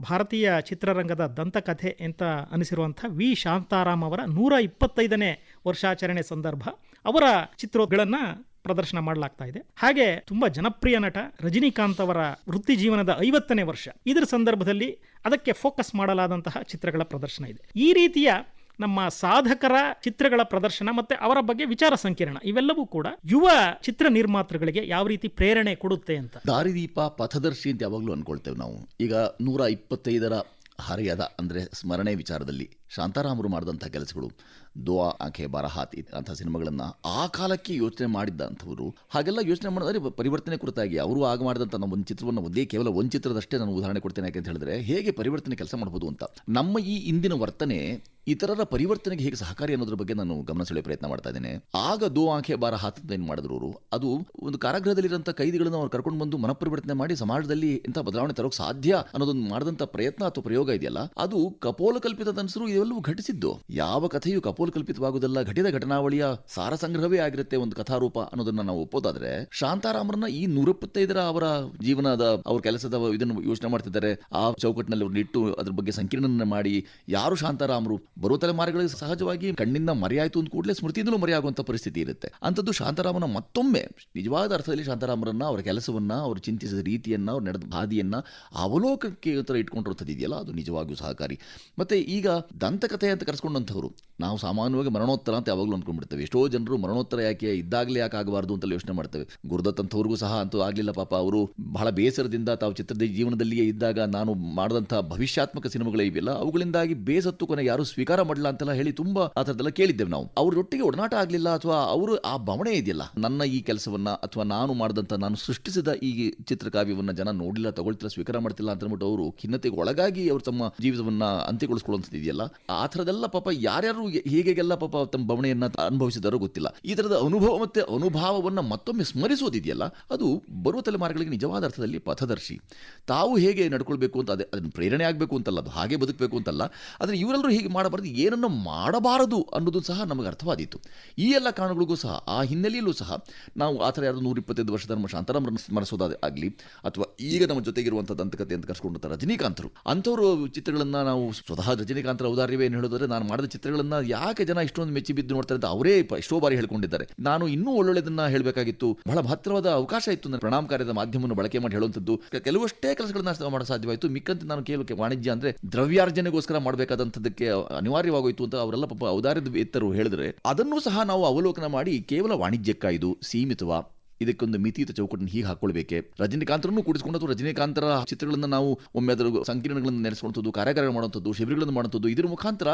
ಭಾರತೀಯ ಚಿತ್ರರಂಗದ ದಂತಕಥೆ ಅಂತ ಅನಿಸಿರುವಂಥ ವಿ ಶಾಂತಾರಾಮ್ ಅವರ 125ನೇ ವರ್ಷಾಚರಣೆ ಸಂದರ್ಭ ಅವರ ಚಿತ್ರಗಳನ್ನು ಪ್ರದರ್ಶನ ಮಾಡಲಾಗ್ತಾ ಇದೆ. ಹಾಗೆ ತುಂಬಾ ಜನಪ್ರಿಯ ನಟ ರಜನಿಕಾಂತ್ ಅವರ ವೃತ್ತಿ ಜೀವನದ 50ನೇ ವರ್ಷ, ಇದರ ಸಂದರ್ಭದಲ್ಲಿ ಅದಕ್ಕೆ ಫೋಕಸ್ ಮಾಡಲಾದಂತಹ ಚಿತ್ರಗಳ ಪ್ರದರ್ಶನ ಇದೆ. ಈ ರೀತಿಯ ನಮ್ಮ ಸಾಧಕರ ಚಿತ್ರಗಳ ಪ್ರದರ್ಶನ ಮತ್ತು ಅವರ ಬಗ್ಗೆ ವಿಚಾರ ಸಂಕಿರಣ ಇವೆಲ್ಲವೂ ಕೂಡ ಯುವ ಚಿತ್ರ ನಿರ್ಮಾತೃಗಳಿಗೆ ಯಾವ ರೀತಿ ಪ್ರೇರಣೆ ಕೊಡುತ್ತೆ ಅಂತ. ದಾರಿದೀಪ, ಪಥದರ್ಶಿ ಅಂತ ಯಾವಾಗಲೂ ಅನ್ಕೊಳ್ತೇವೆ ನಾವು. ಈಗ 125ರ ಹರೆಯದ ಅಂದರೆ ಸ್ಮರಣೆ ವಿಚಾರದಲ್ಲಿ ಶಾಂತಾರಾಮರು ಮಾಡಿದಂಥ ಕೆಲಸಗಳು, ದುವಾ ಆಂಖೆ ಬಾರಹಾತ್ ಅಂಥ ಸಿನಿಮಾಗಳನ್ನು ಆ ಕಾಲಕ್ಕೆ ಯೋಚನೆ ಮಾಡಿದ್ದಂಥವರು ಹಾಗೆಲ್ಲ ಯೋಚನೆ ಮಾಡಿದ್ರೆ ಪರಿವರ್ತನೆ ಕುರಿತಾಗಿ ಅವರು ಆಗ ಮಾಡಿದಂಥ ನಮ್ಮ ಒಂದು ಚಿತ್ರವನ್ನು ಕೇವಲ ಒಂದು ಚಿತ್ರದಷ್ಟೇ ನಾನು ಉದಾಹರಣೆ ಕೊಡ್ತೇನೆ. ಯಾಕೆ ಅಂತ ಹೇಳಿದ್ರೆ ಹೇಗೆ ಪರಿವರ್ತನೆ ಕೆಲಸ ಮಾಡ್ಬೋದು ಅಂತ. ನಮ್ಮ ಈ ಇಂದಿನ ವರ್ತನೆ ಇತರರ ಪರಿವರ್ತನೆಗೆ ಹೇಗೆ ಸಹಕಾರಿ ಅನ್ನೋದ್ರ ಬಗ್ಗೆ ನಾನು ಗಮನ ಸೆಳೆಯುವ ಪ್ರಯತ್ನ ಮಾಡ್ತಾ ಇದ್ದೇನೆ. ಆಗ ದೋ ಆಂಖೆ ಬಾರ ಹಾತ್ ಏನು ಮಾಡಿದ್ರು ಅವರು, ಅದು ಒಂದು ಕಾರಾಗೃಹದಲ್ಲಿರುವಂಥ ಕೈದಿಗಳನ್ನು ಅವ್ರು ಕರ್ಕೊಂಡು ಬಂದು ಮನಪರಿವರ್ತನೆ ಮಾಡಿ ಸಮಾಜದಲ್ಲಿ ಇಂಥ ಬದಲಾವಣೆ ತರೋಕೆ ಸಾಧ್ಯ ಅನ್ನೋದೊಂದು ಮಾಡಿದಂಥ ಪ್ರಯತ್ನ ಅಥವಾ ಪ್ರಯೋಗ ಇದೆಯಲ್ಲ, ಅದು ಕಪೋಲಕಲ್ಪಿತ ಅನ್ಸರು ಇವೆಲ್ಲವೂ ಘಟಿಸಿದ್ದು. ಯಾವ ಕಥೆಯು ಕಪೋಲಕಲ್ಪಿತವಾಗುವುದಲ್ಲ, ಘಟಿತ ಘಟನಾವಳಿಯ ಸಾರ ಸಂಗ್ರಹವೇ ಆಗಿರುತ್ತೆ ಒಂದು ಕಥಾರೂಪ ಅನ್ನೋದನ್ನ ನಾವು ಒಪ್ಪೋದಾದ್ರೆ, ಶಾಂತಾರಾಮರನ್ನ ಈ 125 ಅವರ ಜೀವನದ ಅವ್ರ ಕೆಲಸದ ಇದನ್ನು ಯೋಚನೆ ಮಾಡ್ತಿದ್ದಾರೆ. ಆ ಚೌಕಟ್ಟಿನಲ್ಲಿ ಅವ್ರನ್ನ ಇಟ್ಟು ಅದ್ರ ಬಗ್ಗೆ ಸಂಕೀರ್ಣ ಮಾಡಿ ಯಾರು ಶಾಂತಾರಾಮರು, ಬರೋ ತಲೆಮಾರುಗಳಿಗೆ ಸಹಜವಾಗಿ ಕಣ್ಣಿಂದ ಮರೆಯಾಯಿತು ಅಂದ ಕೂಡಲೇ ಸ್ಮೃತಿಯಿಂದಲೂ ಮರೆಯಾಗುವಂಥ ಪರಿಸ್ಥಿತಿ ಇರುತ್ತೆ. ಅಂಥದ್ದು ಶಾಂತಾರಾಮನ ಮತ್ತೊಮ್ಮೆ ನಿಜವಾದ ಅರ್ಥದಲ್ಲಿ ಶಾಂತಾರಾಮರನ್ನ ಅವರ ಕೆಲಸವನ್ನ, ಅವರು ಚಿಂತಿಸಿದ ರೀತಿಯನ್ನ, ಅವ್ರು ನಡೆದ ಹಾದಿಯನ್ನ ಅವಲೋಕಕ್ಕೆ ಇಟ್ಕೊಂಡಿರುತ್ತದೆ ಇದೆಯಲ್ಲ, ಅದು ನಿಜವಾಗಿಯೂ ಸಹಕಾರಿ. ಮತ್ತೆ ಈಗ ದಂತಕಥೆ ಅಂತ ಕರೆಸ್ಕೊಂಡಂಥವ್ರು, ನಾವು ಸಾಮಾನ್ಯವಾಗಿ ಮರಣೋತ್ತರ ಅಂತ ಯಾವಾಗಲೂ ಅಂದ್ಕೊಂಡ್ಬಿಡ್ತೇವೆ. ಎಷ್ಟೋ ಜನರು ಮರಣೋತ್ತರ ಯಾಕೆ ಇದ್ದಾಗಲೇ ಯಾಕೆ ಆಗಬಾರ್ದು ಅಂತ ಯೋಚನೆ ಮಾಡ್ತೇವೆ. ಗುರುದತ್ ಅಂಥವ್ರಿಗೂ ಸಹ ಅಂತೂ ಆಗಲಿಲ್ಲ ಪಾಪ. ಅವರು ಬಹಳ ಬೇಸರದಿಂದ ತಾವು ಚಿತ್ರದ ಜೀವನದಲ್ಲಿಯೇ ಇದ್ದಾಗ ನಾನು ಮಾಡಿದಂಥ ಭವಿಷ್ಯಾತ್ಮಕ ಸಿನಿಮಾಗಳೇ ಇವೆಲ್ಲ, ಅವುಗಳಿಂದಾಗಿ ಬೇಸತ್ತು ಕೊನೆ ಯಾರು ಸ್ವೀಕಾರ ಮಾಡಲ್ಲ ಅಂತೆಲ್ಲ ಹೇಳಿ ತುಂಬಾ ಆ ಥರದ್ದೆಲ್ಲ ಕೇಳಿದ್ದೇವೆ ನಾವು. ಅವರೊಟ್ಟಿಗೆ ಒಡನಾಟ ಆಗಲಿಲ್ಲ, ಅಥವಾ ಅವರು ಆ ಭಾವನೆ ಇದೆಯಲ್ಲ, ನನ್ನ ಈ ಕೆಲಸವನ್ನ ಅಥವಾ ನಾನು ಮಾಡಿದಂಥ, ನಾನು ಸೃಷ್ಟಿಸಿದ ಈ ಚಿತ್ರಕಾವ್ಯವನ್ನ ಜನ ನೋಡಲಿಲ್ಲ, ತಗೊಳ್ತಿಲ್ಲ, ಸ್ವೀಕಾರ ಮಾಡ್ತಿಲ್ಲ ಅಂತ ಅಂದ್ಬಿಟ್ಟು ಅವರು ಖಿನ್ನತೆಗೆ ಒಳಗಾಗಿ ಅವರು ತಮ್ಮ ಜೀವಿತವನ್ನ ಅಂತ್ಯಗೊಳಿಸ್ಕೊಳ್ಳುವಂಥದ್ದು ಇದೆಯಲ್ಲ, ಆ ಥರದೆಲ್ಲ ಪಾಪ ಯಾರ್ಯಾರು ಹೇಗೆಲ್ಲ ಪಾಪ ತಮ್ಮ ಭಾವನೆಯನ್ನ ಅನುಭವಿಸಿದಾರೋ ಗೊತ್ತಿಲ್ಲ. ಈ ಥರದ ಅನುಭವ ಮತ್ತೆ ಅನುಭಾವವನ್ನು ಮತ್ತೊಮ್ಮೆ ಸ್ಮರಿಸೋದಿದೆಯಲ್ಲ, ಅದು ಬರುವ ತಲೆಮಾರುಗಳಿಗೆ ನಿಜವಾದ ಅರ್ಥದಲ್ಲಿ ಪಥದರ್ಶಿ. ತಾವು ಹೇಗೆ ನಡ್ಕೊಳ್ಬೇಕು ಅಂತ, ಅದನ್ನು ಪ್ರೇರಣೆ ಆಗಬೇಕು ಅಂತಲ್ಲ, ಅದು ಹಾಗೆ ಬದುಕಬೇಕು ಅಂತಲ್ಲ, ಆದರೆ ಇವರೆಲ್ಲರೂ ಹೀಗೆ ಮಾಡಬಾರ್ದು, ಏನನ್ನು ಮಾಡಬಾರದು ಅನ್ನೋದು ಸಹ ನಮಗೆ ಅರ್ಥವಾದೀತು. ಈ ಎಲ್ಲ ಕಾರಣಗಳಿಗೂ ಸಹ, ಆ ಹಿನ್ನೆಲೆಯಲ್ಲೂ ಸಹ ನಾವು ಆ ಥರ ಯಾರು 125 ವರ್ಷದ ನಮ್ಮ ಶಾಂತಾರಾಮರನ್ನು ಸ್ಮರಿಸೋದಾಗಲಿ, ಅಥವಾ ಈಗ ನಮ್ಮ ಜೊತೆಗಿರುವಂಥ ದಂತಕತೆ ಅಂತ ಕರ್ಸ್ಕೊಂಡಂಥ ರಜನಿಕಾಂತರು, ಅಂಥವ್ರು ಚಿತ್ರಗಳನ್ನು ನಾವು ಸ್ವತಃ ರಜನಿಕಾಂತರ ಔದಾರ್ಯವೇ ಏನು ಹೇಳೋದಾದ್ರೆ, ನಾನು ಮಾಡಿದ ಚಿತ್ರಗಳನ್ನು ಯಾಕೆ ಜನ ಇಷ್ಟೊಂದು ಮೆಚ್ಚಿ ಬಿದ್ದು ನೋಡ್ತಾರೆ ಅಂತ ಅವರೇ ಎಷ್ಟೋ ಬಾರಿ ಹೇಳ್ಕೊಂಡಿದ್ದಾರೆ. ನಾನು ಇನ್ನೂ ಒಳ್ಳೊಳ್ಳೆದನ್ನ ಹೇಳಬೇಕಾಗಿತ್ತು, ಬಹಳ ಮಹತ್ತರವಾದ ಅವಕಾಶ ಇತ್ತು, ನನ್ನ ಪ್ರಣಾಮಕಾರಿಯಾದ ಮಾಧ್ಯಮವನ್ನು ಬಳಕೆ ಮಾಡಿ ಹೇಳುವಂಥದ್ದು. ಕೆಲವಷ್ಟೇ ಕೆಲಸಗಳನ್ನ ಮಾಡಲು ಸಾಧ್ಯವಾಯಿತು, ಮಿಕ್ಕಂತೆ ನಾನು ಕೇವಲ ವಾಣಿಜ್ಯ ಅಂದರೆ ದ್ರವ್ಯಾರ್ಜನೆಗೋಸ್ಕರ ಮಾಡಬೇಕಾದಂಥದ್ದಕ್ಕೆ ಅನಿವಾರ್ಯವಾಗೋಯಿತು ಅಂತ ಅವರೆಲ್ಲ ಪಾಪ ಔದಾರ್ಯದ ಎತ್ತರು ಹೇಳಿದ್ರೆ, ಅದನ್ನು ಸಹ ನಾವು ಅವಲೋಕನ ಮಾಡಿ ಕೇವಲ ವಾಣಿಜ್ಯಕ್ಕಾಯ್ದು ಸೀಮಿತವ, ಇದಕ್ಕೊಂದು ಮಿತಿಯುತ ಚೌಕಟ್ಟನ್ನು ಹೀಗೆ ಹಾಕೊಳ್ಬೇಕೆ. ರಜನಿಕಾಂತರನ್ನು ಕೂಡಿಸಿಕೊಂಡು ರಜನಿಕಾಂತರ ಚಿತ್ರಗಳನ್ನು ನಾವು ಒಮ್ಮೆ ಅದರ ಸಂಕೀರ್ಣಗಳನ್ನು ನಡೆಸುವಂಥದ್ದು, ಕಾರ್ಯಾಗಾರ ಮಾಡುವಂಥದ್ದು, ಶಿಬಿರಗಳನ್ನು ಮಾಡುವಂಥದ್ದು, ಇದರ ಮುಖಾಂತರ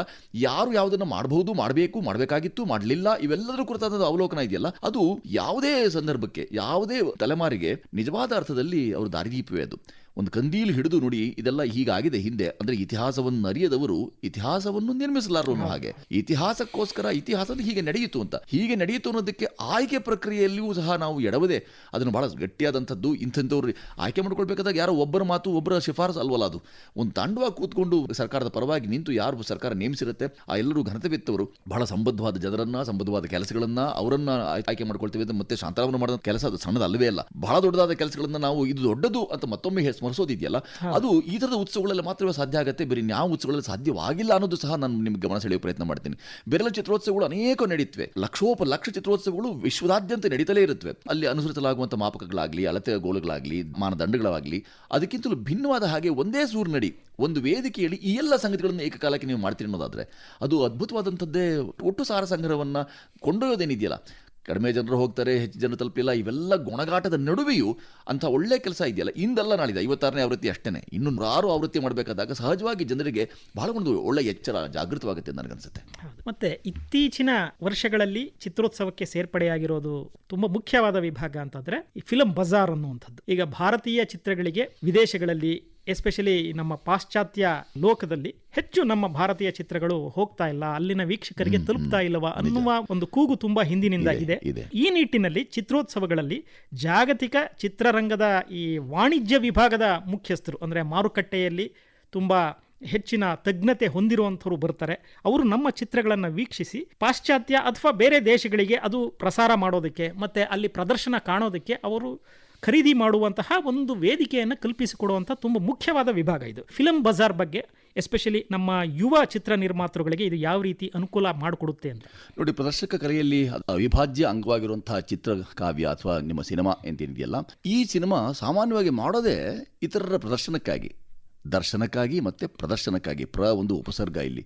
ಯಾರು ಯಾವುದನ್ನು ಮಾಡಬಹುದು, ಮಾಡಬೇಕು, ಮಾಡಬೇಕಾಗಿತ್ತು, ಮಾಡಲಿಲ್ಲ, ಇವೆಲ್ಲದರ ಕುರಿತಾದ ಅವಲೋಕನ ಇದೆಯಲ್ಲ, ಅದು ಯಾವುದೇ ಸಂದರ್ಭಕ್ಕೆ, ಯಾವುದೇ ತಲೆಮಾರಿಗೆ ನಿಜವಾದ ಅರ್ಥದಲ್ಲಿ ಅವರು ದಾರಿದೀಪವೇ. ಅದು ಒಂದು ಕಂದೀಲು ಹಿಡಿದು ನೋಡಿ ಇದೆಲ್ಲ ಹೀಗಾಗಿದೆ ಹಿಂದೆ ಅಂದರೆ, ಇತಿಹಾಸವನ್ನು ಅರಿಯದವರು ಇತಿಹಾಸವನ್ನು ನಿರ್ಮಿಸಲಾರರು. ಹಾಗೆ ಇತಿಹಾಸಕ್ಕೋಸ್ಕರ ಇತಿಹಾಸದ ಹೀಗೆ ನಡೆಯಿತು ಅಂತ, ಹೀಗೆ ನಡೆಯಿತು ಅನ್ನೋದಕ್ಕೆ ಆಯ್ಕೆ ಪ್ರಕ್ರಿಯೆಯಲ್ಲಿಯೂ ಸಹ ನಾವು ಎಡವದೆ ಅದನ್ನು ಬಹಳ ಗಟ್ಟಿಯಾದಂಥದ್ದು. ಇಂಥವ್ರು ಆಯ್ಕೆ ಮಾಡ್ಕೊಳ್ಬೇಕಾದಾಗ ಯಾರೋ ಒಬ್ಬರ ಮಾತು, ಒಬ್ಬರ ಶಿಫಾರಸು ಅಲ್ವಲ್ಲ, ಅದು ಒಂದು ತಂಡವಾಗಿ ಕೂತ್ಕೊಂಡು ಸರ್ಕಾರದ ಪರವಾಗಿ ನಿಂತು ಯಾರು ಸರ್ಕಾರ ನೇಮಿಸಿರುತ್ತೆ ಆ ಎಲ್ಲರೂ ಘನತೆವೆತ್ತವರು, ಬಹಳ ಸಂಬದ್ಧವಾದ ಜನರನ್ನ, ಸಂಬದ್ಧವಾದ ಕೆಲಸಗಳನ್ನ ಅವರನ್ನ ಆಯ್ಕೆ ಮಾಡ್ಕೊಳ್ತೇವೆ. ಮತ್ತೆ ಶಾಂತಾರಾಮರು ಮಾಡಿದ ಕೆಲಸ ಅದು ಸಣ್ಣದಲ್ಲವೇ ಅಲ್ಲ, ಬಹಳ ದೊಡ್ಡದಾದ ಕೆಲಸಗಳನ್ನ ನಾವು ಇದು ದೊಡ್ಡದು ಅಂತ ಮತ್ತೊಮ್ಮೆ ಸ್ಮರಿಸೋದಿದೆಯಲ್ಲ, ಅದು ಈ ಥರದ ಉತ್ಸವಗಳಲ್ಲಿ ಮಾತ್ರವೇ ಸಾಧ್ಯ ಆಗುತ್ತೆ, ಬೇರೆ ಯಾವ ಉತ್ಸವಗಳಲ್ಲಿ ಸಾಧ್ಯವಾಗಿಲ್ಲ ಅನ್ನೋದು ಸಹ ನಾನು ನಿಮಗೆ ಗಮನ ಸೆಳೆಯುವ ಪ್ರಯತ್ನ ಮಾಡ್ತೀನಿ. ಬೇರೆಲ್ಲ ಚಿತ್ರೋತ್ಸವಗಳು ಅನೇಕ ನಡೀತವೆ, ಲಕ್ಷೋಪಲಕ್ಷ ಚಿತ್ರೋತ್ಸವಗಳು ವಿಶ್ವದಾದ್ಯಂತ ನಡೀತಲೇ ಇರುತ್ತವೆ. ಅಲ್ಲಿ ಅನುಸರಿಸಲಾಗುವಂಥ ಮಾಪಕಗಳಾಗಲಿ, ಅಳತೆಯ ಗೋಳುಗಳಾಗಲಿ, ಮಾನದಂಡಗಳಾಗಲಿ ಅದಕ್ಕಿಂತಲೂ ಭಿನ್ನವಾದ ಹಾಗೆ ಒಂದೇ ಸೂರಿನಡಿ ಒಂದು ವೇದಿಕೆಯಲ್ಲಿ ಈ ಎಲ್ಲ ಸಂಗತಿಗಳನ್ನು ಏಕಕಾಲಕ್ಕೆ ನೀವು ಮಾಡ್ತೀರಿ ಅನ್ನೋದಾದರೆ, ಅದು ಅದ್ಭುತವಾದಂಥದ್ದೇ. ಒಟ್ಟು ಸಾರ ಸಂಗ್ರಹವನ್ನು ಕೊಂಡೊಯ್ಯೋದೇನಿದೆಯಲ್ಲ, ಕಡಿಮೆ ಜನರು ಹೋಗ್ತಾರೆ, ಹೆಚ್ಚು ಜನರು ತಲುಪಿಲ್ಲ, ಇವೆಲ್ಲ ಗುಣಗಾಟದ ನಡುವೆಯೂ ಅಂಥ ಒಳ್ಳೆ ಕೆಲಸ ಇದೆಯಲ್ಲ, ಇಂದೆಲ್ಲ ನಾಳಿದೆ 56ನೇ ಆವೃತ್ತಿ ಅಷ್ಟೇ, ಇನ್ನು 6 ಆವೃತ್ತಿ ಮಾಡಬೇಕಾದಾಗ ಸಹಜವಾಗಿ ಜನರಿಗೆ ಬಹಳ ಒಂದು ಒಳ್ಳೆ ಎಚ್ಚರ, ಜಾಗೃತವಾಗುತ್ತೆ ನನಗನ್ಸುತ್ತೆ. ಮತ್ತೆ ಇತ್ತೀಚಿನ ವರ್ಷಗಳಲ್ಲಿ ಚಿತ್ರೋತ್ಸವಕ್ಕೆ ಸೇರ್ಪಡೆಯಾಗಿರೋದು ತುಂಬ ಮುಖ್ಯವಾದ ವಿಭಾಗ ಅಂತಂದ್ರೆ ಈ ಫಿಲಂ ಬಜಾರ್ ಅನ್ನುವಂಥದ್ದು. ಈಗ ಭಾರತೀಯ ಚಿತ್ರಗಳಿಗೆ ವಿದೇಶಗಳಲ್ಲಿ, ಎಸ್ಪೆಷಲಿ ನಮ್ಮ ಪಾಶ್ಚಾತ್ಯ ಲೋಕದಲ್ಲಿ ಹೆಚ್ಚು ನಮ್ಮ ಭಾರತೀಯ ಚಿತ್ರಗಳು ಹೋಗ್ತಾ ಇಲ್ಲ, ಅಲ್ಲಿನ ವೀಕ್ಷಕರಿಗೆ ತಲುಪ್ತಾ ಇಲ್ಲವಾ ಅನ್ನುವ ಒಂದು ಕೂಗು ತುಂಬಾ ಹಿಂದಿನಿಂದಾಗಿದೆ. ಈ ನಿಟ್ಟಿನಲ್ಲಿ ಚಿತ್ರೋತ್ಸವಗಳಲ್ಲಿ ಜಾಗತಿಕ ಚಿತ್ರರಂಗದ ಈ ವಾಣಿಜ್ಯ ವಿಭಾಗದ ಮುಖ್ಯಸ್ಥರು ಅಂದರೆ ಮಾರುಕಟ್ಟೆಯಲ್ಲಿ ತುಂಬಾ ಹೆಚ್ಚಿನ ತಜ್ಞತೆ ಹೊಂದಿರುವಂಥವ್ರು ಬರ್ತಾರೆ. ಅವರು ನಮ್ಮ ಚಿತ್ರಗಳನ್ನು ವೀಕ್ಷಿಸಿ ಪಾಶ್ಚಾತ್ಯ ಅಥವಾ ಬೇರೆ ದೇಶಗಳಿಗೆ ಅದು ಪ್ರಸಾರ ಮಾಡೋದಕ್ಕೆ ಮತ್ತೆ ಅಲ್ಲಿ ಪ್ರದರ್ಶನ ಕಾಣೋದಕ್ಕೆ ಅವರು ಖರೀದಿ ಮಾಡುವಂತಹ ಒಂದು ವೇದಿಕೆಯನ್ನು ಕಲ್ಪಿಸಿಕೊಡುವಂಥ ತುಂಬ ಮುಖ್ಯವಾದ ವಿಭಾಗ ಇದು. ಫಿಲಂ ಬಜಾರ್ ಬಗ್ಗೆ ಎಸ್ಪೆಷಲಿ ನಮ್ಮ ಯುವ ಚಿತ್ರ ನಿರ್ಮಾತೃಗಳಿಗೆ ಇದು ಯಾವ ರೀತಿ ಅನುಕೂಲ ಮಾಡಿಕೊಡುತ್ತೆ ಅಂತ ನೋಡಿ. ಪ್ರದರ್ಶಕ ಕಲೆಯಲ್ಲಿ ಅವಿಭಾಜ್ಯ ಅಂಗವಾಗಿರುವಂತಹ ಚಿತ್ರಕಾವ್ಯ ಅಥವಾ ನಿಮ್ಮ ಸಿನಿಮಾ ಅಂತೇನಿದೆಯಲ್ಲ, ಈ ಸಿನಿಮಾ ಸಾಮಾನ್ಯವಾಗಿ ಮಾಡೋದೇ ಇತರರ ಪ್ರದರ್ಶನಕ್ಕಾಗಿ. ದರ್ಶನಕ್ಕಾಗಿ ಮತ್ತೆ ಪ್ರದರ್ಶನಕ್ಕಾಗಿ ಒಂದು ಉಪಸರ್ಗ ಇಲ್ಲಿ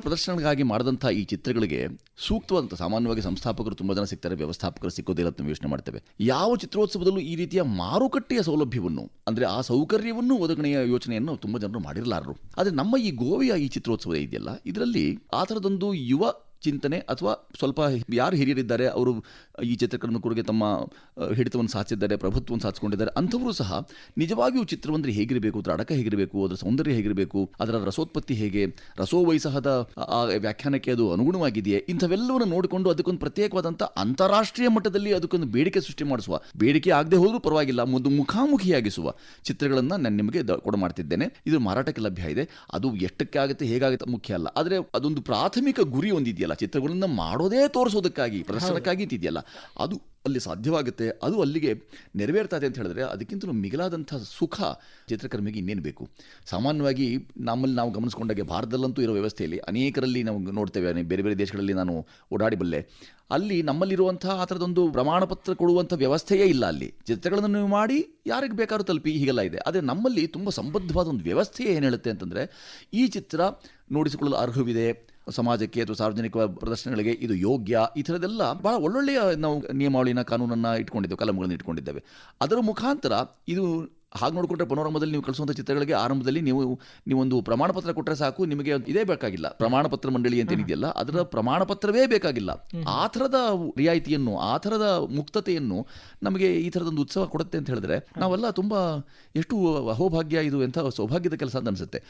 ಪ್ರದರ್ಶನಕ್ಕಾಗಿ ಮಾಡಿದಂಥ ಈ ಚಿತ್ರಗಳಿಗೆ ಸೂಕ್ತವಾದಂಥ, ಸಾಮಾನ್ಯವಾಗಿ ಸಂಸ್ಥಾಪಕರು ತುಂಬ ಜನ ಸಿಗ್ತಾರೆ, ವ್ಯವಸ್ಥಾಪಕರು ಸಿಕ್ಕೋದಿಲ್ಲ ಅಂತ ಯೋಚನೆ ಮಾಡ್ತೇವೆ. ಯಾವ ಚಿತ್ರೋತ್ಸವದಲ್ಲೂ ಈ ರೀತಿಯ ಮಾರುಕಟ್ಟೆಯ ಸೌಲಭ್ಯವನ್ನು, ಅಂದರೆ ಆ ಸೌಕರ್ಯವನ್ನು ಒದಗಣೆಯ ಯೋಚನೆಯನ್ನು ತುಂಬ ಜನರು ಮಾಡಿರಲಾರರು. ಆದರೆ ನಮ್ಮ ಈ ಗೋವೆಯ ಈ ಚಿತ್ರೋತ್ಸವ ಇದೆಯಲ್ಲ, ಇದರಲ್ಲಿ ಆ ಥರದೊಂದು ಯುವ ಚಿಂತನೆ ಅಥವಾ ಸ್ವಲ್ಪ ಯಾರು ಹಿರಿಯರಿದ್ದಾರೆ ಅವರು ಈ ಚಿತ್ರಕರ್ಮ ಕುರಿಗೆ ತಮ್ಮ ಹಿಡಿತವನ್ನು ಸಾಧಿಸಿದ್ದಾರೆ, ಪ್ರಭುತ್ವವನ್ನು ಸಾಧಿಸಿಕೊಂಡಿದ್ದಾರೆ, ಅಂಥವರು ಸಹ ನಿಜವಾಗಿಯೂ ಚಿತ್ರವಂದ್ರೆ ಹೇಗಿರಬೇಕು, ಅದರ ಅಡಕ ಹೇಗಿರಬೇಕು, ಅದರ ಸೌಂದರ್ಯ ಹೇಗಿರಬೇಕು, ಅದರ ರಸೋತ್ಪತ್ತಿ ಹೇಗೆ, ರಸೋವೈಸಹದ ಆ ವ್ಯಾಖ್ಯಾನಕ್ಕೆ ಅದು ಅನುಗುಣವಾಗಿದೆಯೇ, ಇಂಥವೆಲ್ಲವನ್ನು ನೋಡಿಕೊಂಡು ಅದಕ್ಕೊಂದು ಪ್ರತ್ಯೇಕವಾದಂಥ ಅಂತಾರಾಷ್ಟ್ರೀಯ ಮಟ್ಟದಲ್ಲಿ ಅದಕ್ಕೊಂದು ಬೇಡಿಕೆ ಸೃಷ್ಟಿ ಮಾಡಿಸುವ, ಬೇಡಿಕೆ ಆಗದೆ ಹೋದರೂ ಪರವಾಗಿಲ್ಲ, ಒಂದು ಮುಖಾಮುಖಿಯಾಗಿಸುವ ಚಿತ್ರಗಳನ್ನು ನಾನು ನಿಮಗೆ ಕೊಡಮಾಡ್ತಿದ್ದೇನೆ. ಇದು ಮಾರಾಟಕ್ಕೆ ಲಭ್ಯ ಇದೆ. ಅದು ಎಷ್ಟಕ್ಕೆ ಆಗುತ್ತೆ, ಹೇಗಾಗುತ್ತೆ ಮುಖ್ಯ ಅಲ್ಲ, ಆದರೆ ಅದೊಂದು ಪ್ರಾಥಮಿಕ ಗುರಿ ಒಂದಿದೆಯಲ್ಲ, ಚಿತ್ರಗಳನ್ನ ಮಾಡೋದೇ ತೋರಿಸೋದಕ್ಕಾಗಿ, ಪ್ರದರ್ಶನಕ್ಕಾಗಿ ಇದೆಯಲ್ಲ, ಅದು ಅಲ್ಲಿ ಸಾಧ್ಯವಾಗುತ್ತೆ, ಅದು ಅಲ್ಲಿಗೆ ನೆರವೇರ್ತಾ ಇದೆ ಅಂತ ಹೇಳಿದ್ರೆ ಅದಕ್ಕಿಂತಲೂ ಮಿಗಿಲಾದಂಥ ಸುಖ ಚಿತ್ರಕರ್ಮಿಗೆ ಇನ್ನೇನು ಬೇಕು. ಸಾಮಾನ್ಯವಾಗಿ ನಮ್ಮಲ್ಲಿ ನಾವು ಗಮನಿಸ್ಕೊಂಡಾಗೆ ಭಾರತದಲ್ಲಂತೂ ಇರೋ ವ್ಯವಸ್ಥೆಯಲ್ಲಿ ಅನೇಕರಲ್ಲಿ ನಾವು ನೋಡ್ತೇವೆ, ಬೇರೆ ಬೇರೆ ದೇಶಗಳಲ್ಲಿ ನಾನು ಓಡಾಡಿಬಲ್ಲೆ, ಅಲ್ಲಿ ನಮ್ಮಲ್ಲಿರುವಂಥ ಆ ಥರದೊಂದು ಪ್ರಮಾಣ ಪತ್ರ ಕೊಡುವಂಥ ವ್ಯವಸ್ಥೆಯೇ ಇಲ್ಲ. ಅಲ್ಲಿ ಚಿತ್ರಗಳನ್ನು ನೀವು ಮಾಡಿ ಯಾರಿಗೆ ಬೇಕಾದ್ರೂ ತಲುಪಿ ಹೀಗೆಲ್ಲ ಇದೆ. ಆದರೆ ನಮ್ಮಲ್ಲಿ ತುಂಬ ಸಂಬದ್ಧವಾದ ಒಂದು ವ್ಯವಸ್ಥೆಯೇ ಏನು ಹೇಳುತ್ತೆ ಅಂತಂದರೆ, ಈ ಚಿತ್ರ ನೋಡಿಸಿಕೊಳ್ಳಲು ಅರ್ಹವಿದೆ, ಸಮಾಜಕ್ಕೆ ಅಥವಾ ಸಾರ್ವಜನಿಕ ಪ್ರದರ್ಶನಗಳಿಗೆ ಇದು ಯೋಗ್ಯ, ಈ ಥರದ್ದೆಲ್ಲ ಬಹಳ ಒಳ್ಳೊಳ್ಳೆಯ ನಾವು ನಿಯಮಾವಳಿನ, ಕಾನೂನನ್ನು ಇಟ್ಕೊಂಡಿದ್ದೇವೆ, ಕಲಂಗಳನ್ನು ಇಟ್ಕೊಂಡಿದ್ದೇವೆ. ಅದರ ಮುಖಾಂತರ ಇದು ಹಾಗೆ ನೋಡಿಕೊಂಡ್ರೆ ಪನೋರಮದಲ್ಲಿ ನೀವು ಕಳಿಸುವಂಥ ಚಿತ್ರಗಳಿಗೆ ಆರಂಭದಲ್ಲಿ ನೀವೊಂದು ಪ್ರಮಾಣ ಪತ್ರ ಕೊಟ್ಟರೆ ಸಾಕು, ನಿಮಗೆ ಇದೇ ಬೇಕಾಗಿಲ್ಲ, ಪ್ರಮಾಣ ಪತ್ರ ಮಂಡಳಿ ಅಂತ ಏನಿದೆಯಲ್ಲ ಅದರ ಪ್ರಮಾಣ ಪತ್ರವೇ ಬೇಕಾಗಿಲ್ಲ. ಆ ಥರದ ರಿಯಾಯಿತಿಯನ್ನು, ಆ ಥರದ ಮುಕ್ತತೆಯನ್ನು ನಮಗೆ ಈ ಥರದೊಂದು ಉತ್ಸವ ಕೊಡುತ್ತೆ ಅಂತ ಹೇಳಿದ್ರೆ ನಾವೆಲ್ಲ ತುಂಬ ಎಷ್ಟು ಅಹೋಭಾಗ್ಯ, ಇದು ಎಂಥ ಸೌಭಾಗ್ಯದ ಕೆಲಸ ಅಂತ ಅನಿಸುತ್ತೆ.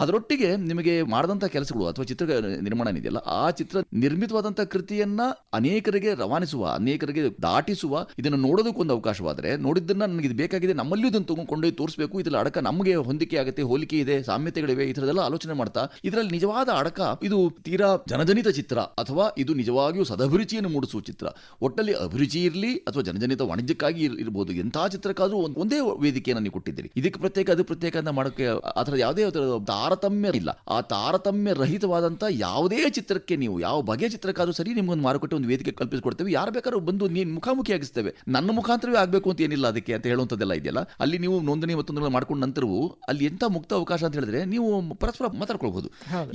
ಅದರೊಟ್ಟಿಗೆ ನಿಮಗೆ ಮಾಡಿದಂಥ ಕೆಲಸಗಳು ಅಥವಾ ಚಿತ್ರ ನಿರ್ಮಾಣ ಏನಿದೆಯಲ್ಲ, ಆ ಚಿತ್ರ ನಿರ್ಮಿತವಾದಂಥ ಕೃತಿಯನ್ನು ಅನೇಕರಿಗೆ ರವಾನಿಸುವ, ಅನೇಕರಿಗೆ ದಾಟಿಸುವ, ಇದನ್ನು ನೋಡೋದಕ್ಕೊಂದು ಅವಕಾಶವಾದರೆ, ನೋಡಿದ್ದನ್ನು ನನಗೆ ಇದು ಬೇಕಾಗಿದೆ, ನಮ್ಮಲ್ಲಿಯೂ ಇದನ್ನು ಕೊಂಡೊಯ್ದು ತೋರಿಸಬೇಕು, ಇದರಲ್ಲಿ ಅಡಕ ನಮಗೆ ಹೊಂದಿಕೆ ಆಗುತ್ತೆ, ಹೋಲಿಕೆ ಇದೆ, ಸಾಮ್ಯತೆಗಳಿವೆ, ಈ ಥರದೆಲ್ಲ ಆಲೋಚನೆ ಮಾಡ್ತಾ ಇದರಲ್ಲಿ ನಿಜವಾದ ಅಡಕ, ಇದು ತೀರಾ ಜನಜನಿತ ಚಿತ್ರ ಅಥವಾ ಇದು ನಿಜವಾಗಿಯೂ ಸದಭಿರುಚಿಯನ್ನು ಮೂಡಿಸುವ ಚಿತ್ರ, ಒಟ್ಟಲ್ಲಿ ಅಭಿರುಚಿ ಇರಲಿ ಅಥವಾ ಜನಜನಿತ ವಾಣಿಜ್ಯಕ್ಕಾಗಿ ಇರಬಹುದು, ಎಂಥ ಚಿತ್ರಕ್ಕಾದ್ರೂ ಒಂದೇ ವೇದಿಕೆಯನ್ನು ನೀವು ಕೊಟ್ಟಿದ್ದೀರಿ. ಇದಕ್ಕೆ ಪ್ರತ್ಯೇಕ ಅದು ಪ್ರತ್ಯೇಕ ಅಂತ ಮಾಡೋಕ್ಕೆ ಆ ಥರದ ಯಾವುದೇ ತಾರತಮ್ಯ ಇಲ್ಲ. ಆ ತಾರತಮ್ಯ ರಹಿತವಾದಂಥ ಯಾವುದೇ ಚಿತ್ರಕ್ಕೆ ನೀವು ಯಾವ ಬಗೆಯ ಚಿತ್ರಕ್ಕಾದ್ರೂ ಸರಿ ನಿಮ್ಗೊಂದು ಮಾರುಕಟ್ಟೆ, ಒಂದು ವೇದಿಕೆ ಕಲ್ಪಿಸಿಕೊಡ್ತೇವೆ, ಯಾರು ಬೇಕಾದ್ರೂ ಬಂದು ನೀನು ಮುಖಾಮುಖಿಯಾಗಿಸ್ತೇವೆ, ನನ್ನ ಮುಖಾಂತರವೇ ಆಗಬೇಕು ಅಂತ ಏನಿಲ್ಲ ಅದಕ್ಕೆ ಅಂತ ಹೇಳುವಂಥದ್ದೆಲ್ಲ ಇದೆಯಲ್ಲ. ಅಲ್ಲಿ ನೀವು ನೋಂದಣಿ ಮತ್ತೊಂದು ಮಾಡ್ಕೊಂಡ ನಂತರವೂ ಅಲ್ಲಿ ಎಂಥ ಮುಕ್ತ ಅವಕಾಶ ಅಂತ ಹೇಳಿದ್ರೆ ನೀವು ಪರಸ್ಪರ ಮಾತಾಡ್ಕೊಳ್ಬಹುದು.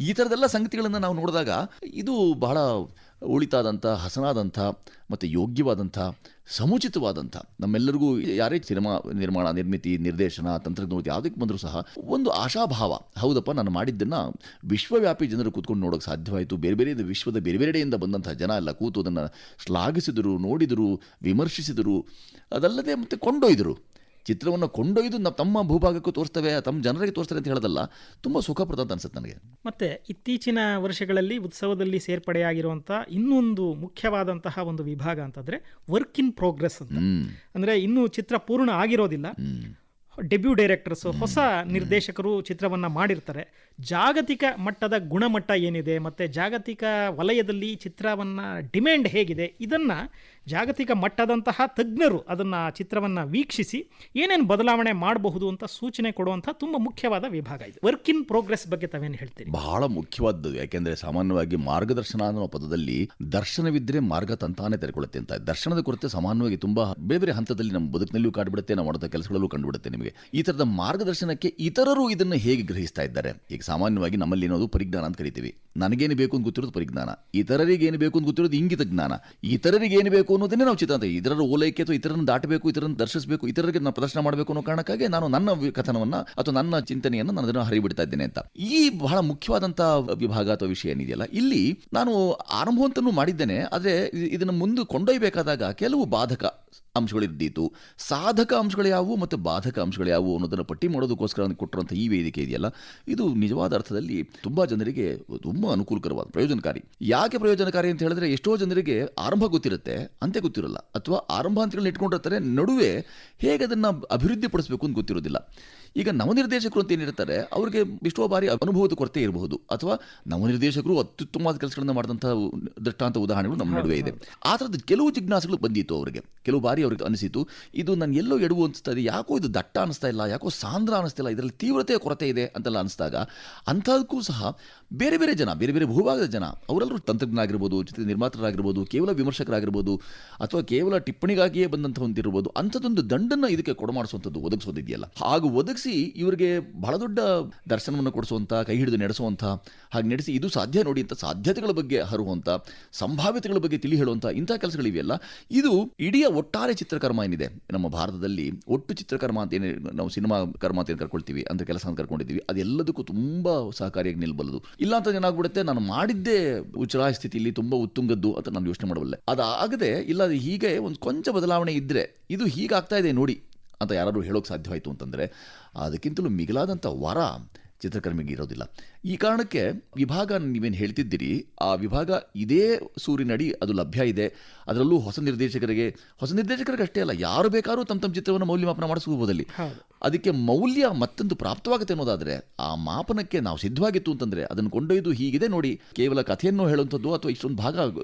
ಈ ಥರದೆಲ್ಲ ಸಂಗತಿಗಳನ್ನು ನಾವು ನೋಡಿದಾಗ ಇದು ಬಹಳ ಉಳಿತಾದಂಥ, ಹಸನಾದಂಥ ಮತ್ತು ಯೋಗ್ಯವಾದಂಥ, ಸಮುಚಿತವಾದಂಥ, ನಮ್ಮೆಲ್ಲರಿಗೂ ಯಾರೇ ಸಿನಿಮಾ ನಿರ್ಮಾಣ, ನಿರ್ಮಿತಿ, ನಿರ್ದೇಶನ, ತಂತ್ರಜ್ಞಾನ ಯಾವುದಕ್ಕೆ ಬಂದರೂ ಸಹ ಒಂದು ಆಶಾಭಾವ, ಹೌದಪ್ಪ ನಾನು ಮಾಡಿದ್ದನ್ನು ವಿಶ್ವವ್ಯಾಪಿ ಜನರು ಕೂತ್ಕೊಂಡು ನೋಡೋಕ್ಕೆ ಸಾಧ್ಯವಾಯಿತು. ಬೇರೆ ಬೇರೆ ವಿಶ್ವದ ಬೇರೆ ಬೇರೆಡೆಯಿಂದ ಬಂದಂಥ ಜನ ಎಲ್ಲ ಕೂತು ಅದನ್ನು ಶ್ಲಾಘಿಸಿದರು, ನೋಡಿದರು, ವಿಮರ್ಶಿಸಿದರು, ಅದಲ್ಲದೆ ಮತ್ತು ಕೊಂಡೊಯ್ದರು. ಚಿತ್ರವನ್ನು ಕೊಂಡೊಯ್ದು ತಮ್ಮ ಭೂಭಾಗಕ್ಕೂ ತೋರಿಸ್ತವೆ, ತಮ್ಮ ಜನರಿಗೆ ತೋರಿಸ್ತಾರೆ ಅಂತ ಹೇಳೋದಲ್ಲ, ತುಂಬ ಸುಖಪ್ರದ ಅಂತ ಅನ್ಸುತ್ತೆ ನನಗೆ. ಮತ್ತು ಇತ್ತೀಚಿನ ವರ್ಷಗಳಲ್ಲಿ ಉತ್ಸವದಲ್ಲಿ ಸೇರ್ಪಡೆಯಾಗಿರುವಂಥ ಇನ್ನೊಂದು ಮುಖ್ಯವಾದಂತಹ ಒಂದು ವಿಭಾಗ ಅಂತಂದರೆ ವರ್ಕ್ ಇನ್ ಪ್ರೋಗ್ರೆಸ್ ಅಂತ. ಅಂದರೆ ಇನ್ನೂ ಚಿತ್ರ ಪೂರ್ಣ ಆಗಿರೋದಿಲ್ಲ, ಡೆಬ್ಯೂ ಡೈರೆಕ್ಟರ್ಸು, ಹೊಸ ನಿರ್ದೇಶಕರು ಚಿತ್ರವನ್ನು ಮಾಡಿರ್ತಾರೆ. ಜಾಗತಿಕ ಮಟ್ಟದ ಗುಣಮಟ್ಟ ಏನಿದೆ ಮತ್ತು ಜಾಗತಿಕ ವಲಯದಲ್ಲಿ ಚಿತ್ರವನ್ನು ಡಿಮ್ಯಾಂಡ್ ಹೇಗಿದೆ, ಇದನ್ನು ಜಾಗತಿಕ ಮಟ್ಟದಂತಹ ತಜ್ಞರು ಅದನ್ನು ಚಿತ್ರವನ್ನು ವೀಕ್ಷಿಸಿ ಏನೇನು ಬದಲಾವಣೆ ಮಾಡಬಹುದು ಅಂತ ಸೂಚನೆ ಕೊಡುವಂಥ ತುಂಬ ಮುಖ್ಯವಾದ ವಿಭಾಗ ಇದು. ವರ್ಕ್ ಇನ್ ಪ್ರೋಗ್ರೆಸ್ ಬಗ್ಗೆ ತಾವೇನು ಹೇಳ್ತೀರಿ? ಬಹಳ ಮುಖ್ಯವಾದದ್ದು. ಯಾಕೆಂದರೆ ಸಾಮಾನ್ಯವಾಗಿ ಮಾರ್ಗದರ್ಶನ ಅನ್ನೋ ಪದದಲ್ಲಿ ದರ್ಶನವಿದ್ದರೆ ಮಾರ್ಗ ತಂತಾನೆ ತೆರೆಕೊಳ್ಳುತ್ತೆ ಅಂತ. ದರ್ಶನದ ಕೊರತೆ ಸಾಮಾನ್ಯವಾಗಿ ತುಂಬ ಬೇರೆ ಬೇರೆ ಹಂತದಲ್ಲಿ ನಮ್ಮ ಬದುಕಿನಲ್ಲೂ ಕಾಡ್ಬಿಡುತ್ತೆ, ನಾವು ಮಾಡೋದ ಕೆಲಸಗಳಲ್ಲೂ ಕಂಡುಬಿಡುತ್ತೆ. ನಿಮಗೆ ಈ ಥರದ ಮಾರ್ಗದರ್ಶನಕ್ಕೆ ಇತರರು ಇದನ್ನು ಹೇಗೆ ಗ್ರಹಿಸ್ತಾ ಇದ್ದಾರೆ? ಈಗ ಸಾಮಾನ್ಯವಾಗಿ ನಮ್ಮಲ್ಲಿ ಏನೋದು ಪರಿಜ್ಞಾನ ಅಂತ ಕರಿತೀವಿ. ನನಗೇನು ಬೇಕು ಅಂತ ಗೊತ್ತಿರೋದು ಪರಿಜ್ಞಾನ, ಇತರರಿಗೆ ಏನು ಬೇಕು ಅಂತ ಗೊತ್ತಿರೋದು ಇಂಗಿತ ಜ್ಞಾನ. ಇತರರಿಗೆ ಏನು ಬೇಕು ಅನ್ನೋದನ್ನೇ ನಾವು ಚಿತ್ರ ಅಂತ, ಇದರ ಓಲೈಕೆ ಅಥವಾ ಇತರನ್ನು ದಾಟಬೇಕು, ಇತರನ್ನು ದರ್ಶಿಸಬೇಕು, ಇತರರಿಗೆ ನಾನು ಪ್ರದರ್ಶನ ಮಾಡಬೇಕು ಅನ್ನೋ ಕಾರಣಕ್ಕಾಗಿ ನಾನು ನನ್ನ ಕಥನವನ್ನು ಅಥವಾ ನನ್ನ ಚಿಂತನೆಯನ್ನು ನಾನು ಅದನ್ನು ಹರಿಬಿಡ್ತಾ ಇದ್ದೇನೆ ಅಂತ. ಈ ಬಹಳ ಮುಖ್ಯವಾದಂಥ ವಿಭಾಗ ಅಥವಾ ವಿಷಯ ಏನಿದೆಯಲ್ಲ, ಇಲ್ಲಿ ನಾನು ಆರಂಭವಂತನೂ ಮಾಡಿದ್ದೇನೆ. ಆದರೆ ಇದನ್ನು ಮುಂದೆ ಕೊಂಡೊಯ್ಯಬೇಕಾದಾಗ ಕೆಲವು ಬಾಧಕ ಅಂಶಗಳಿದ್ದೀತು. ಸಾಧಕ ಅಂಶಗಳು ಯಾವುವು ಮತ್ತು ಬಾಧಕ ಅಂಶಗಳು ಯಾವುವು ಅನ್ನೋದನ್ನು ಪಟ್ಟಿ ಮಾಡೋದಕ್ಕೋಸ್ಕರ ಕೊಟ್ಟಿರುವಂಥ ಈ ವೇದಿಕೆ ಇದೆಯಲ್ಲ, ಇದು ನಿಜವಾದ ಅರ್ಥದಲ್ಲಿ ತುಂಬ ಜನರಿಗೆ ತುಂಬ ಅನುಕೂಲಕರವಾದ, ಪ್ರಯೋಜನಕಾರಿ. ಯಾಕೆ ಪ್ರಯೋಜನಕಾರಿ ಅಂತ ಹೇಳಿದ್ರೆ, ಎಷ್ಟೋ ಜನರಿಗೆ ಆರಂಭ ಗೊತ್ತಿರುತ್ತೆ, ಅಂತ್ಯ ಗೊತ್ತಿರೋಲ್ಲ, ಅಥವಾ ಆರಂಭ ಹಂತಗಳನ್ನ ಇಟ್ಕೊಂಡಿರ್ತಾರೆ, ನಡುವೆ ಹೇಗೆ ಅದನ್ನು ಅಭಿವೃದ್ಧಿ ಪಡಿಸಬೇಕು ಅಂತ ಗೊತ್ತಿರೋದಿಲ್ಲ. ಈಗ ನವನಿರ್ದೇಶಕರು ಅಂತ ಏನಿರ್ತಾರೆ, ಅವರಿಗೆ ಎಷ್ಟೋ ಬಾರಿ ಅನುಭವದ ಕೊರತೆ ಇರಬಹುದು, ಅಥವಾ ನವನಿರ್ದೇಶಕರು ಅತ್ಯುತ್ತಮವಾದ ಕೆಲಸಗಳನ್ನು ಮಾಡಿದಂಥ ದೃಷ್ಟಾಂತ ಉದಾಹರಣೆಗಳು ನಮ್ಮ ನಡುವೆ ಇದೆ. ಆ ಥರದ ಕೆಲವು ಜಿಜ್ಞಾಸೆಗಳು ಬಂದಿತ್ತು ಅವರಿಗೆ. ಕೆಲವು ಬಾರಿ ಅವ್ರಿಗೆ ಅನಿಸಿತು, ಇದು ನಾನು ಎಲ್ಲೋ ಎಡವು ಅನಿಸ್ತಾ ಇದೆ, ಯಾಕೋ ಇದು ದಟ್ಟ ಅನಿಸ್ತಾ ಇಲ್ಲ, ಯಾಕೋ ಸಾಂದ್ರ ಅನಿಸ್ತಿಲ್ಲ, ಇದರಲ್ಲಿ ತೀವ್ರತೆಯ ಕೊರತೆ ಇದೆ ಅಂತೆಲ್ಲ ಅನಿಸಿದಾಗ ಅಂಥದಕ್ಕೂ ಸಹ ಬೇರೆ ಬೇರೆ ಜನ, ಬೇರೆ ಬೇರೆ ಭೂಭಾಗದ ಜನ, ಅವರೆಲ್ಲರೂ ತಂತ್ರಜ್ಞರಾಗಿರ್ಬೋದು, ಚಿತ್ರ ನಿರ್ಮಾತರಾಗಿರ್ಬೋದು, ಕೇವಲ ವಿಮರ್ಶಕರಾಗಿರ್ಬೋದು, ಅಥವಾ ಕೇವಲ ಟಿಪ್ಪಣಿಗಾಗಿಯೇ ಬಂದಂಥ ಹೊಂದಿರ್ಬೋದು, ಅಂಥದ್ದೊಂದು ದಂಡನ್ನು ಇದಕ್ಕೆ ಕೊಡಮಾಡಿಸುವಂಥದ್ದು, ಒದಗಿಸೋದಿದೆಯಲ್ಲ, ಹಾಗೂ ಒದಗಿಸಿ ನಡೆಸಿ ಇವರಿಗೆ ಬಹಳ ದೊಡ್ಡ ದರ್ಶನವನ್ನು ಕೊಡಿಸುವಂಥ, ಕೈ ಹಿಡಿದು ನಡೆಸುವಂಥ, ಹಾಗೆ ನಡೆಸಿ ಇದು ಸಾಧ್ಯ ನೋಡಿ ಅಂತ ಸಾಧ್ಯತೆಗಳ ಬಗ್ಗೆ ಹರುವಂಥ, ಸಂಭಾವ್ಯತೆಗಳ ಬಗ್ಗೆ ತಿಳಿ ಹೇಳುವಂಥ ಇಂಥ ಕೆಲಸಗಳಿವೆಯಲ್ಲ, ಇದು ಇಡೀ ಒಟ್ಟಾರೆ ಚಿತ್ರಕರ್ಮ ಏನಿದೆ ನಮ್ಮ ಭಾರತದಲ್ಲಿ, ಒಟ್ಟು ಚಿತ್ರಕರ್ಮ ಅಂತ ಏನೇ ನಾವು ಸಿನಿಮಾ ಕರ್ಮ ಅಂತ ಏನು ಕರ್ಕೊಳ್ತೀವಿ ಅಂತ ಕೆಲಸ ಕರ್ಕೊಂಡಿದ್ದೀವಿ, ಅದೆಲ್ಲದಕ್ಕೂ ತುಂಬ ಸಹಕಾರಿಯಾಗಿ ನಿಲ್ಬಲ್ಲದು. ಇಲ್ಲ ಅಂತ ಏನಾಗ್ಬಿಡುತ್ತೆ, ನಾನು ಮಾಡಿದ್ದೇ ಉಚ್ಚರಾಯ ಸ್ಥಿತಿಯಲ್ಲಿ ತುಂಬ ಉತ್ತುಂಗದ್ದು ಅಂತ ನಾನು ಯೋಚನೆ ಮಾಡಬಲ್ಲೆ. ಅದಾಗದೆ ಇಲ್ಲ ಹೀಗೆ ಒಂದು ಕೊಂಚ ಬದಲಾವಣೆ ಇದ್ದರೆ ಇದು ಹೀಗಾಗ್ತಾ ಇದೆ ನೋಡಿ ಅಂತ ಯಾರಾದರೂ ಹೇಳೋಕೆ ಸಾಧ್ಯವಾಯಿತು ಅಂತಂದರೆ ಅದಕ್ಕಿಂತಲೂ ಮಿಗಿಲಾದಂಥ ವರ ಚಿತ್ರಕರ್ಮಿಗೆ ಇರೋದಿಲ್ಲ. ಈ ಕಾರಣಕ್ಕೆ ವಿಭಾಗ ನೀವೇನು ಹೇಳ್ತಿದ್ದೀರಿ, ಆ ವಿಭಾಗ ಇದೇ ಸೂರಿನಡಿ ಅದು ಲಭ್ಯ ಇದೆ. ಅದರಲ್ಲೂ ಹೊಸ ನಿರ್ದೇಶಕರಿಗೆ ಅಷ್ಟೇ ಅಲ್ಲ, ಯಾರು ಬೇಕಾದ್ರೂ ತಮ್ಮ ಚಿತ್ರವನ್ನು ಮೌಲ್ಯಮಾಪನ ಮಾಡಿಸ್ಕೋಬೋದಲ್ಲಿ. ಅದಕ್ಕೆ ಮೌಲ್ಯ ಮತ್ತೊಂದು ಪ್ರಾಪ್ತವಾಗುತ್ತೆ ಅನ್ನೋದಾದರೆ ಆ ಮಾಪನಕ್ಕೆ ನಾವು ಸಿದ್ಧವಾಗಿತ್ತು ಅಂತಂದರೆ ಅದನ್ನು ಕೊಂಡೊಯ್ದು ಹೀಗಿದೆ ನೋಡಿ, ಕೇವಲ ಕಥೆಯನ್ನು ಹೇಳುವಂಥದ್ದು ಅಥವಾ ಇಷ್ಟೊಂದು ಭಾಗ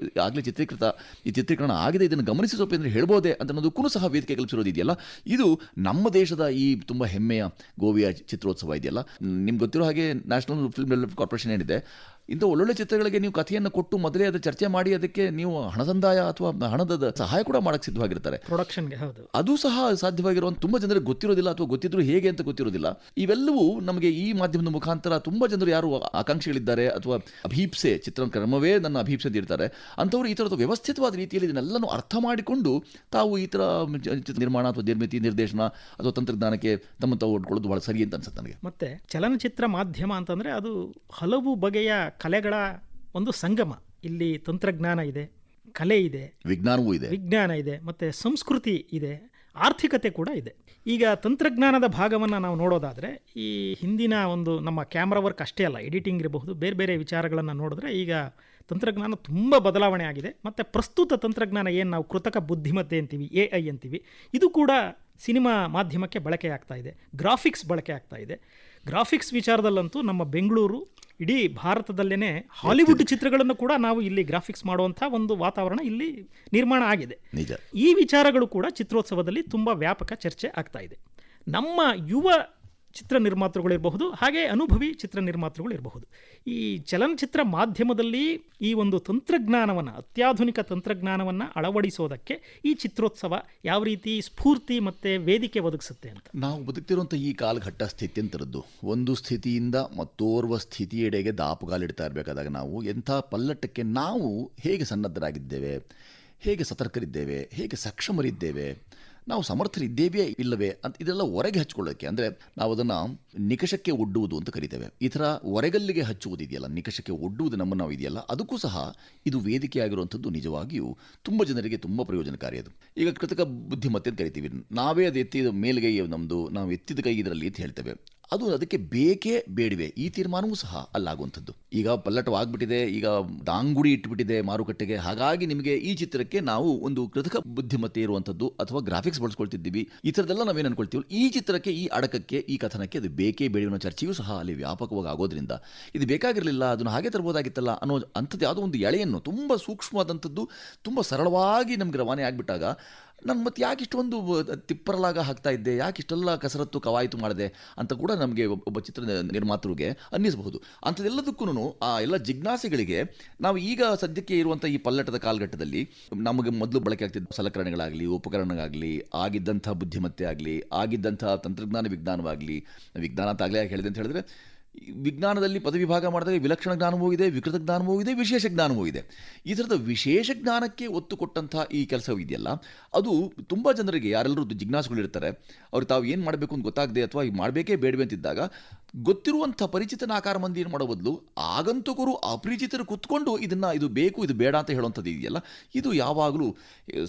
ಆಗಲೇ ಈ ಚಿತ್ರೀಕರಣ ಆಗಿದೆ, ಇದನ್ನು ಗಮನಿಸಿ ಸ್ವಲ್ಪ ಅಂದರೆ ಹೇಳ್ಬೋದೇ ಅಂತ ಅನ್ನೋದಕ್ಕೂ ಸಹ ವೇದಿಕೆ ಕಲ್ಪಿಸಿರೋದಿದೆಯಲ್ಲ, ಇದು ನಮ್ಮ ದೇಶದ ಈ ತುಂಬ ಹೆಮ್ಮೆಯ ಗೋವಿಯ ಚಿತ್ರೋತ್ಸವ ಇದೆಯಲ್ಲ. ನಿಮ್ಗೆ ಗೊತ್ತಿರೋ ಹಾಗೆ ನ್ಯಾಷನಲ್ ಫಿಲ್ಮ್ ಡೆವಲಪ್ಮೆಂಟ್ ಕಾರ್ಪೊರೇಷನ್ ಏನಿದೆ, ಇಂಥ ಒಳ್ಳೊಳ್ಳೆ ಚಿತ್ರಗಳಿಗೆ ನೀವು ಕಥೆಯನ್ನು ಕೊಟ್ಟು ಮೊದಲೇ ಅದು ಚರ್ಚೆ ಮಾಡಿ ಅದಕ್ಕೆ ನೀವು ಹಣಸಂದಾಯ ಅಥವಾ ಹಣದ ಸಹಾಯ ಕೂಡ ಮಾಡಕ್ಕೆ ಸಿದ್ಧವಾಗಿರ್ತಾರೆ. ಪ್ರೊಡಕ್ಷನ್ಗೆ ಹೌದು, ಅದು ಸಹ ಸಾಧ್ಯವಾಗಿರುವಂಥ ತುಂಬ ಜನರಿಗೆ ಗೊತ್ತಿರೋದಿಲ್ಲ ಅಥವಾ ಗೊತ್ತಿದ್ರು ಹೇಗೆ ಅಂತ ಗೊತ್ತಿರೋದಿಲ್ಲ. ಇವೆಲ್ಲವೂ ನಮಗೆ ಈ ಮಾಧ್ಯಮದ ಮುಖಾಂತರ ತುಂಬ ಜನರು ಯಾರು ಆಕಾಂಕ್ಷಿಗಳಿದ್ದಾರೆ ಅಥವಾ ಅಭೀಪ್ಸೆ, ಚಿತ್ರಕರ್ಮವೇ ನನ್ನ ಅಭೀಪ್ಸೆ ಅಂತ ಇರ್ತಾರೆ, ಅಂಥವ್ರು ಈ ಥರದ ವ್ಯವಸ್ಥಿತವಾದ ರೀತಿಯಲ್ಲಿ ಇದನ್ನೆಲ್ಲನೂ ಅರ್ಥ ಮಾಡಿಕೊಂಡು ತಾವು ಈ ಥರ ಚಿತ್ರ ನಿರ್ಮಾಣ ಅಥವಾ ನಿರ್ಮಿತಿ, ನಿರ್ದೇಶನ ಅಥವಾ ತಂತ್ರಜ್ಞಾನಕ್ಕೆ ತಮ್ಮ ತಾವು ಒಡ್ಕೊಳ್ಳೋದು ಭಾಳ ಸರಿ ಅಂತ ಅನ್ಸುತ್ತೆ ನನಗೆ. ಮತ್ತೆ ಚಲನಚಿತ್ರ ಮಾಧ್ಯಮ ಅಂತಂದರೆ ಅದು ಹಲವು ಬಗೆಯ ಕಲೆಗಳ ಒಂದು ಸಂಗಮ. ಇಲ್ಲಿ ತಂತ್ರಜ್ಞಾನ ಇದೆ, ಕಲೆ ಇದೆ, ವಿಜ್ಞಾನ ಇದೆ, ಮತ್ತು ಸಂಸ್ಕೃತಿ ಇದೆ, ಆರ್ಥಿಕತೆ ಕೂಡ ಇದೆ. ಈಗ ತಂತ್ರಜ್ಞಾನದ ಭಾಗವನ್ನು ನಾವು ನೋಡೋದಾದರೆ ಈ ಹಿಂದಿನ ಒಂದು ನಮ್ಮ ಕ್ಯಾಮ್ರಾ ವರ್ಕ್ ಅಷ್ಟೇ ಅಲ್ಲ, ಎಡಿಟಿಂಗ್ ಇರಬಹುದು, ಬೇರೆ ಬೇರೆ ವಿಚಾರಗಳನ್ನು ನೋಡಿದ್ರೆ ಈಗ ತಂತ್ರಜ್ಞಾನ ತುಂಬ ಬದಲಾವಣೆ ಆಗಿದೆ. ಮತ್ತು ಪ್ರಸ್ತುತ ತಂತ್ರಜ್ಞಾನ ಏನು ನಾವು ಕೃತಕ ಬುದ್ಧಿಮತ್ತೆ ಅಂತೀವಿ, AI ಅಂತೀವಿ, ಇದು ಕೂಡ ಸಿನಿಮಾ ಮಾಧ್ಯಮಕ್ಕೆ ಬಳಕೆ ಆಗ್ತಾ ಇದೆ. ಗ್ರಾಫಿಕ್ಸ್ ಬಳಕೆ ಆಗ್ತಾ ಇದೆ. ಗ್ರಾಫಿಕ್ಸ್ ವಿಚಾರದಲ್ಲಂತೂ ನಮ್ಮ ಬೆಂಗಳೂರು ಇಡೀ ಭಾರತದಲ್ಲೇ ಹಾಲಿವುಡ್ ಚಿತ್ರಗಳನ್ನು ಕೂಡ ನಾವು ಇಲ್ಲಿ ಗ್ರಾಫಿಕ್ಸ್ ಮಾಡುವಂಥ ಒಂದು ವಾತಾವರಣ ಇಲ್ಲಿ ನಿರ್ಮಾಣ ಆಗಿದೆ. ಈ ವಿಚಾರಗಳು ಕೂಡ ಚಿತ್ರೋತ್ಸವದಲ್ಲಿ ತುಂಬ ವ್ಯಾಪಕ ಚರ್ಚೆ ಆಗ್ತಾ ಇದೆ. ನಮ್ಮ ಯುವ ಚಿತ್ರ ನಿರ್ಮಾತೃಗಳಿರಬಹುದು, ಹಾಗೆ ಅನುಭವಿ ಚಿತ್ರ ನಿರ್ಮಾತೃಗಳಿರಬಹುದು. ಈ ಚಲನಚಿತ್ರ ಮಾಧ್ಯಮದಲ್ಲಿ ಈ ಒಂದು ತಂತ್ರಜ್ಞಾನವನ್ನು, ಅತ್ಯಾಧುನಿಕ ತಂತ್ರಜ್ಞಾನವನ್ನು ಅಳವಡಿಸೋದಕ್ಕೆ ಈ ಚಿತ್ರೋತ್ಸವ ಯಾವ ರೀತಿ ಸ್ಫೂರ್ತಿ ಮತ್ತು ವೇದಿಕೆ ಒದಗಿಸುತ್ತೆ ಅಂತ. ನಾವು ಬದುಕ್ತಿರುವಂಥ ಈ ಕಾಲಘಟ್ಟ ಸ್ಥಿತಿ ಅಂತರದ್ದು, ಒಂದು ಸ್ಥಿತಿಯಿಂದ ಮತ್ತೋರ್ವ ಸ್ಥಿತಿಯೆಡೆಗೆ ದಾಪುಗಾಲಿಡ್ತಾ ಇರಬೇಕಾದಾಗ ನಾವು ಎಂಥ ಪಲ್ಲಟಕ್ಕೆ ನಾವು ಹೇಗೆ ಸನ್ನದ್ಧರಾಗಿದ್ದೇವೆ, ಹೇಗೆ ಸತರ್ಕರಿದ್ದೇವೆ, ಹೇಗೆ ಸಕ್ಷಮರಿದ್ದೇವೆ, ನಾವು ಸಮರ್ಥರಿದ್ದೇವೆ ಇಲ್ಲವೇ ಅಂತ ಇದೆಲ್ಲ ಹೊರಗೆ ಹಚ್ಕೊಳ್ಳೋಕ್ಕೆ, ಅಂದರೆ ನಾವು ಅದನ್ನು ನಿಕಷಕ್ಕೆ ಒಡ್ಡುವುದು ಅಂತ ಕರಿತೇವೆ. ಈ ಥರ ಹೊರಗಲ್ಲಿಗೆ ಹಚ್ಚುವುದು ಇದೆಯಲ್ಲ, ನಿಕಷಕ್ಕೆ ಒಡ್ಡುವುದು ನಮ್ಮನ್ನು ನಾವು ಇದೆಯಲ್ಲ, ಅದಕ್ಕೂ ಸಹ ಇದು ವೇದಿಕೆಯಾಗಿರುವಂಥದ್ದು ನಿಜವಾಗಿಯೂ ತುಂಬ ಜನರಿಗೆ ತುಂಬ ಪ್ರಯೋಜನಕಾರಿ. ಅದು ಈಗ ಕೃತಕ ಬುದ್ಧಿಮತ್ತೆ ಅಂತ ಕರಿತೀವಿ, ನಾವೇ ಅದು ಎತ್ತಿದ ಮೇಲ್ಗೈ ನಮ್ಮದು, ನಾವು ಎತ್ತಿದ ಕೈ ಇದರಲ್ಲಿ ಅಂತ ಹೇಳ್ತೇವೆ. ಅದು ಅದಕ್ಕೆ ಬೇಕೇ ಬೇಡವೆ ಈ ತೀರ್ಮಾನವೂ ಸಹ ಅಲ್ಲಾಗುವಂಥದ್ದು. ಈಗ ಪಲ್ಲಟವಾಗ್ಬಿಟ್ಟಿದೆ, ಈಗ ದಾಂಗುಡಿ ಇಟ್ಬಿಟ್ಟಿದೆ ಮಾರುಕಟ್ಟೆಗೆ. ಹಾಗಾಗಿ ನಿಮಗೆ ಈ ಚಿತ್ರಕ್ಕೆ ನಾವು ಒಂದು ಕೃತಕ ಬುದ್ಧಿಮತ್ತೆ ಇರುವಂಥದ್ದು ಅಥವಾ ಗ್ರಾಫಿಕ್ಸ್ ಬಳಸ್ಕೊಳ್ತಿದ್ದೀವಿ, ಈ ಥರದ್ದೆಲ್ಲ ನಾವೇನು ಅನ್ಕೊಳ್ತೀವಿ. ಈ ಚಿತ್ರಕ್ಕೆ, ಈ ಅಡಕಕ್ಕೆ, ಈ ಕಥನಕ್ಕೆ ಅದು ಬೇಕೇ ಬೇಡ ಚರ್ಚೆಯೂ ಸಹ ಅಲ್ಲಿ ವ್ಯಾಪಕವಾಗಿ ಆಗೋದ್ರಿಂದ ಇದು ಬೇಕಾಗಿರಲಿಲ್ಲ, ಅದನ್ನು ಹಾಗೆ ತರಬಹುದಾಗಿತ್ತಲ್ಲ ಅನ್ನೋ ಅಂಥದ್ದು ಯಾವುದೋ ಒಂದು ಎಳೆಯನ್ನು ತುಂಬ ಸೂಕ್ಷ್ಮವಾದಂಥದ್ದು ತುಂಬ ಸರಳವಾಗಿ ನಮಗೆ ರವಾನೆ ಆಗಿಬಿಟ್ಟಾಗ ನಾನು ಮತ್ತೆ ಯಾಕೆ ಇಷ್ಟೊಂದು ತಿಪ್ಪರಲಾಗ ಹಾಕ್ತಾ ಇದ್ದೆ, ಯಾಕೆ ಇಷ್ಟೆಲ್ಲ ಕಸರತ್ತು ಕವಾಯಿತು ಮಾಡಿದೆ ಅಂತ ಕೂಡ ನಮಗೆ ಒಬ್ಬ ಚಿತ್ರ ನಿರ್ಮಾತೃಗೆ ಅನ್ನಿಸಬಹುದು. ಅಂಥದ್ದೆಲ್ಲದಕ್ಕೂ ಆ ಎಲ್ಲ ಜಿಜ್ಞಾಸೆಗಳಿಗೆ ನಾವು ಈಗ ಸದ್ಯಕ್ಕೆ ಇರುವಂಥ ಈ ಪಲ್ಲಟದ ಕಾಲಘಟ್ಟದಲ್ಲಿ ನಮಗೆ ಮೊದಲು ಬಳಕೆ ಆಗ್ತಿದ್ದ ಸಲಕರಣೆಗಳಾಗಲಿ, ಉಪಕರಣಗಳಾಗಲಿ, ಆಗಿದ್ದಂಥ ಬುದ್ಧಿಮತ್ತೆ ಆಗಲಿ, ಆಗಿದ್ದಂಥ ತಂತ್ರಜ್ಞಾನ ವಿಜ್ಞಾನ ಅಂತ ಆಗಲೇ ಹೇಳಿದೆ ಅಂತ ಹೇಳಿದ್ರೆ, ವಿಜ್ಞಾನದಲ್ಲಿ ಪದವಿ ವಿಭಾಗ ಮಾಡಿದಾಗ ವಿಲಕ್ಷಣ ಜ್ಞಾನವೂ ಇದೆ, ವಿಕೃತ ಜ್ಞಾನವೂ ಇದೆ, ವಿಶೇಷ ಜ್ಞಾನವೂ ಇದೆ. ಈ ಥರದ ವಿಶೇಷ ಜ್ಞಾನಕ್ಕೆ ಒತ್ತು ಕೊಟ್ಟಂಥ ಈ ಕೆಲಸವಿದೆಯಲ್ಲ, ಅದು ತುಂಬ ಜನರಿಗೆ ಯಾರೆಲ್ಲರೂ ಜಿಜ್ಞಾಸುಗಳಿರ್ತಾರೆ, ಅವ್ರು ತಾವು ಏನು ಮಾಡಬೇಕು ಅಂತ ಗೊತ್ತಾಗದೆ ಅಥವಾ ಈಗ ಮಾಡಬೇಕೇ ಬೇಡವೆ ಅಂತಿದ್ದಾಗ ಗೊತ್ತಿರುವಂಥ ಪರಿಚಿತನ ಆಕಾರ ಮಂದಿ ಏನು ಮಾಡೋ ಬದಲು ಆಗಂತುಕರು ಅಪರಿಚಿತರು ಕುತ್ಕೊಂಡು ಇದು ಬೇಕು ಇದು ಬೇಡ ಅಂತ ಹೇಳುವಂಥದ್ದು ಇದೆಯಲ್ಲ, ಇದು ಯಾವಾಗಲೂ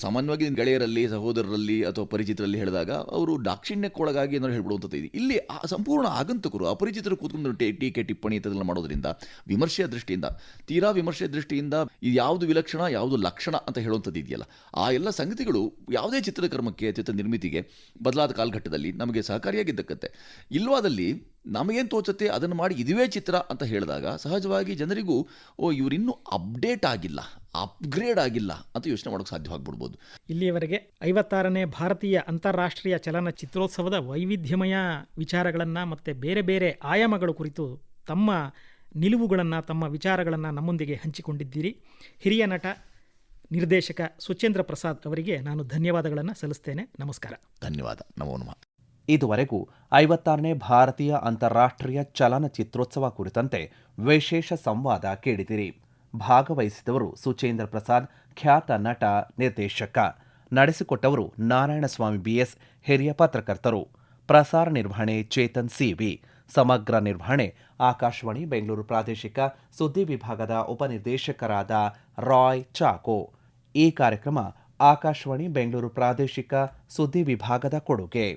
ಸಾಮಾನ್ಯವಾಗಿ ಗೆಳೆಯರಲ್ಲಿ, ಸಹೋದರರಲ್ಲಿ ಅಥವಾ ಪರಿಚಿತರಲ್ಲಿ ಹೇಳಿದಾಗ ಅವರು ದಾಕ್ಷಿಣ್ಯಕ್ಕೊಳಗಾಗಿ ಏನಾದ್ರು ಹೇಳ್ಬಿಡುವಂಥದ್ದು ಇದೆ. ಇಲ್ಲಿ ಸಂಪೂರ್ಣ ಆಗಂತುಕರು ಅಪರಿಚಿತರು ಕೂತ್ಕೊಂಡು ಟೀಕೆ ಟಿಪ್ಪಣಿ ಇಂಥದ್ದೆಲ್ಲ ಮಾಡೋದ್ರಿಂದ ವಿಮರ್ಶೆಯ ದೃಷ್ಟಿಯಿಂದ, ತೀರಾ ವಿಮರ್ಶೆಯ ದೃಷ್ಟಿಯಿಂದ ಇದು ಯಾವುದು ವಿಲಕ್ಷಣ ಯಾವುದು ಲಕ್ಷಣ ಅಂತ ಹೇಳುವಂಥದ್ದು ಇದೆಯಲ್ಲ, ಆ ಎಲ್ಲ ಸಂಗತಿಗಳು ಯಾವುದೇ ಚಿತ್ರಕರ್ಮಕ್ಕೆ, ಚಿತ್ರ ನಿರ್ಮಿತಿಗೆ ಬದಲಾದ ಕಾಲಘಟ್ಟದಲ್ಲಿ ನಮಗೆ ಸಹಕಾರಿಯಾಗಿದ್ದಕ್ಕಂತೆ. ಇಲ್ವಾದಲ್ಲಿ ನಮಗೇನು ತೋಚತ್ತೆ ಅದನ್ನು ಮಾಡಿ ಇದುವೇ ಚಿತ್ರ ಅಂತ ಹೇಳಿದಾಗ ಸಹಜವಾಗಿ ಜನರಿಗೂ ಇವರಿನ್ನೂ ಅಪ್ಡೇಟ್ ಆಗಿಲ್ಲ, ಅಪ್ಗ್ರೇಡ್ ಆಗಿಲ್ಲ ಅಂತ ಯೋಚನೆ ಮಾಡೋಕ್ಕೆ ಸಾಧ್ಯವಾಗ್ಬಿಡ್ಬೋದು. ಇಲ್ಲಿಯವರೆಗೆ 56ನೇ ಭಾರತೀಯ ಅಂತಾರಾಷ್ಟ್ರೀಯ ಚಲನಚಿತ್ರೋತ್ಸವದ ವೈವಿಧ್ಯಮಯ ವಿಚಾರಗಳನ್ನು ಮತ್ತು ಬೇರೆ ಬೇರೆ ಆಯಾಮಗಳ ಕುರಿತು ತಮ್ಮ ನಿಲುವುಗಳನ್ನು, ತಮ್ಮ ವಿಚಾರಗಳನ್ನು ನಮ್ಮೊಂದಿಗೆ ಹಂಚಿಕೊಂಡಿದ್ದೀರಿ. ಹಿರಿಯ ನಟ, ನಿರ್ದೇಶಕ ಸುಚೇಂದ್ರ ಪ್ರಸಾದ್ ಅವರಿಗೆ ನಾನು ಧನ್ಯವಾದಗಳನ್ನು ಸಲ್ಲಿಸ್ತೇನೆ. ನಮಸ್ಕಾರ. ಧನ್ಯವಾದ. ನಮೋ ನಮಃ. ಇದುವರೆಗೂ 56ನೇ ಭಾರತೀಯ ಅಂತಾರಾಷ್ಟ್ರೀಯ ಚಲನಚಿತ್ರೋತ್ಸವ ಕುರಿತಂತೆ ವಿಶೇಷ ಸಂವಾದ ಕೇಳಿದಿರಿ. ಭಾಗವಹಿಸಿದವರು ಸುಚೇಂದ್ರ ಪ್ರಸಾದ್, ಖ್ಯಾತ ನಟ, ನಿರ್ದೇಶಕ. ನಡೆಸಿಕೊಟ್ಟವರು ನಾರಾಯಣಸ್ವಾಮಿ ಬಿಎಸ್, ಹಿರಿಯ ಪತ್ರಕರ್ತರು. ಪ್ರಸಾರ ನಿರ್ವಹಣೆ ಚೇತನ್ ಸಿವಿ. ಸಮಗ್ರ ನಿರ್ವಹಣೆ ಆಕಾಶವಾಣಿ ಬೆಂಗಳೂರು ಪ್ರಾದೇಶಿಕ ಸುದ್ದಿ ವಿಭಾಗದ ಉಪನಿರ್ದೇಶಕರಾದ ರಾಯ್ ಚಾಕೋ. ಈ ಕಾರ್ಯಕ್ರಮ ಆಕಾಶವಾಣಿ ಬೆಂಗಳೂರು ಪ್ರಾದೇಶಿಕ ಸುದ್ದಿ ವಿಭಾಗದ ಕೊಡುಗೆ.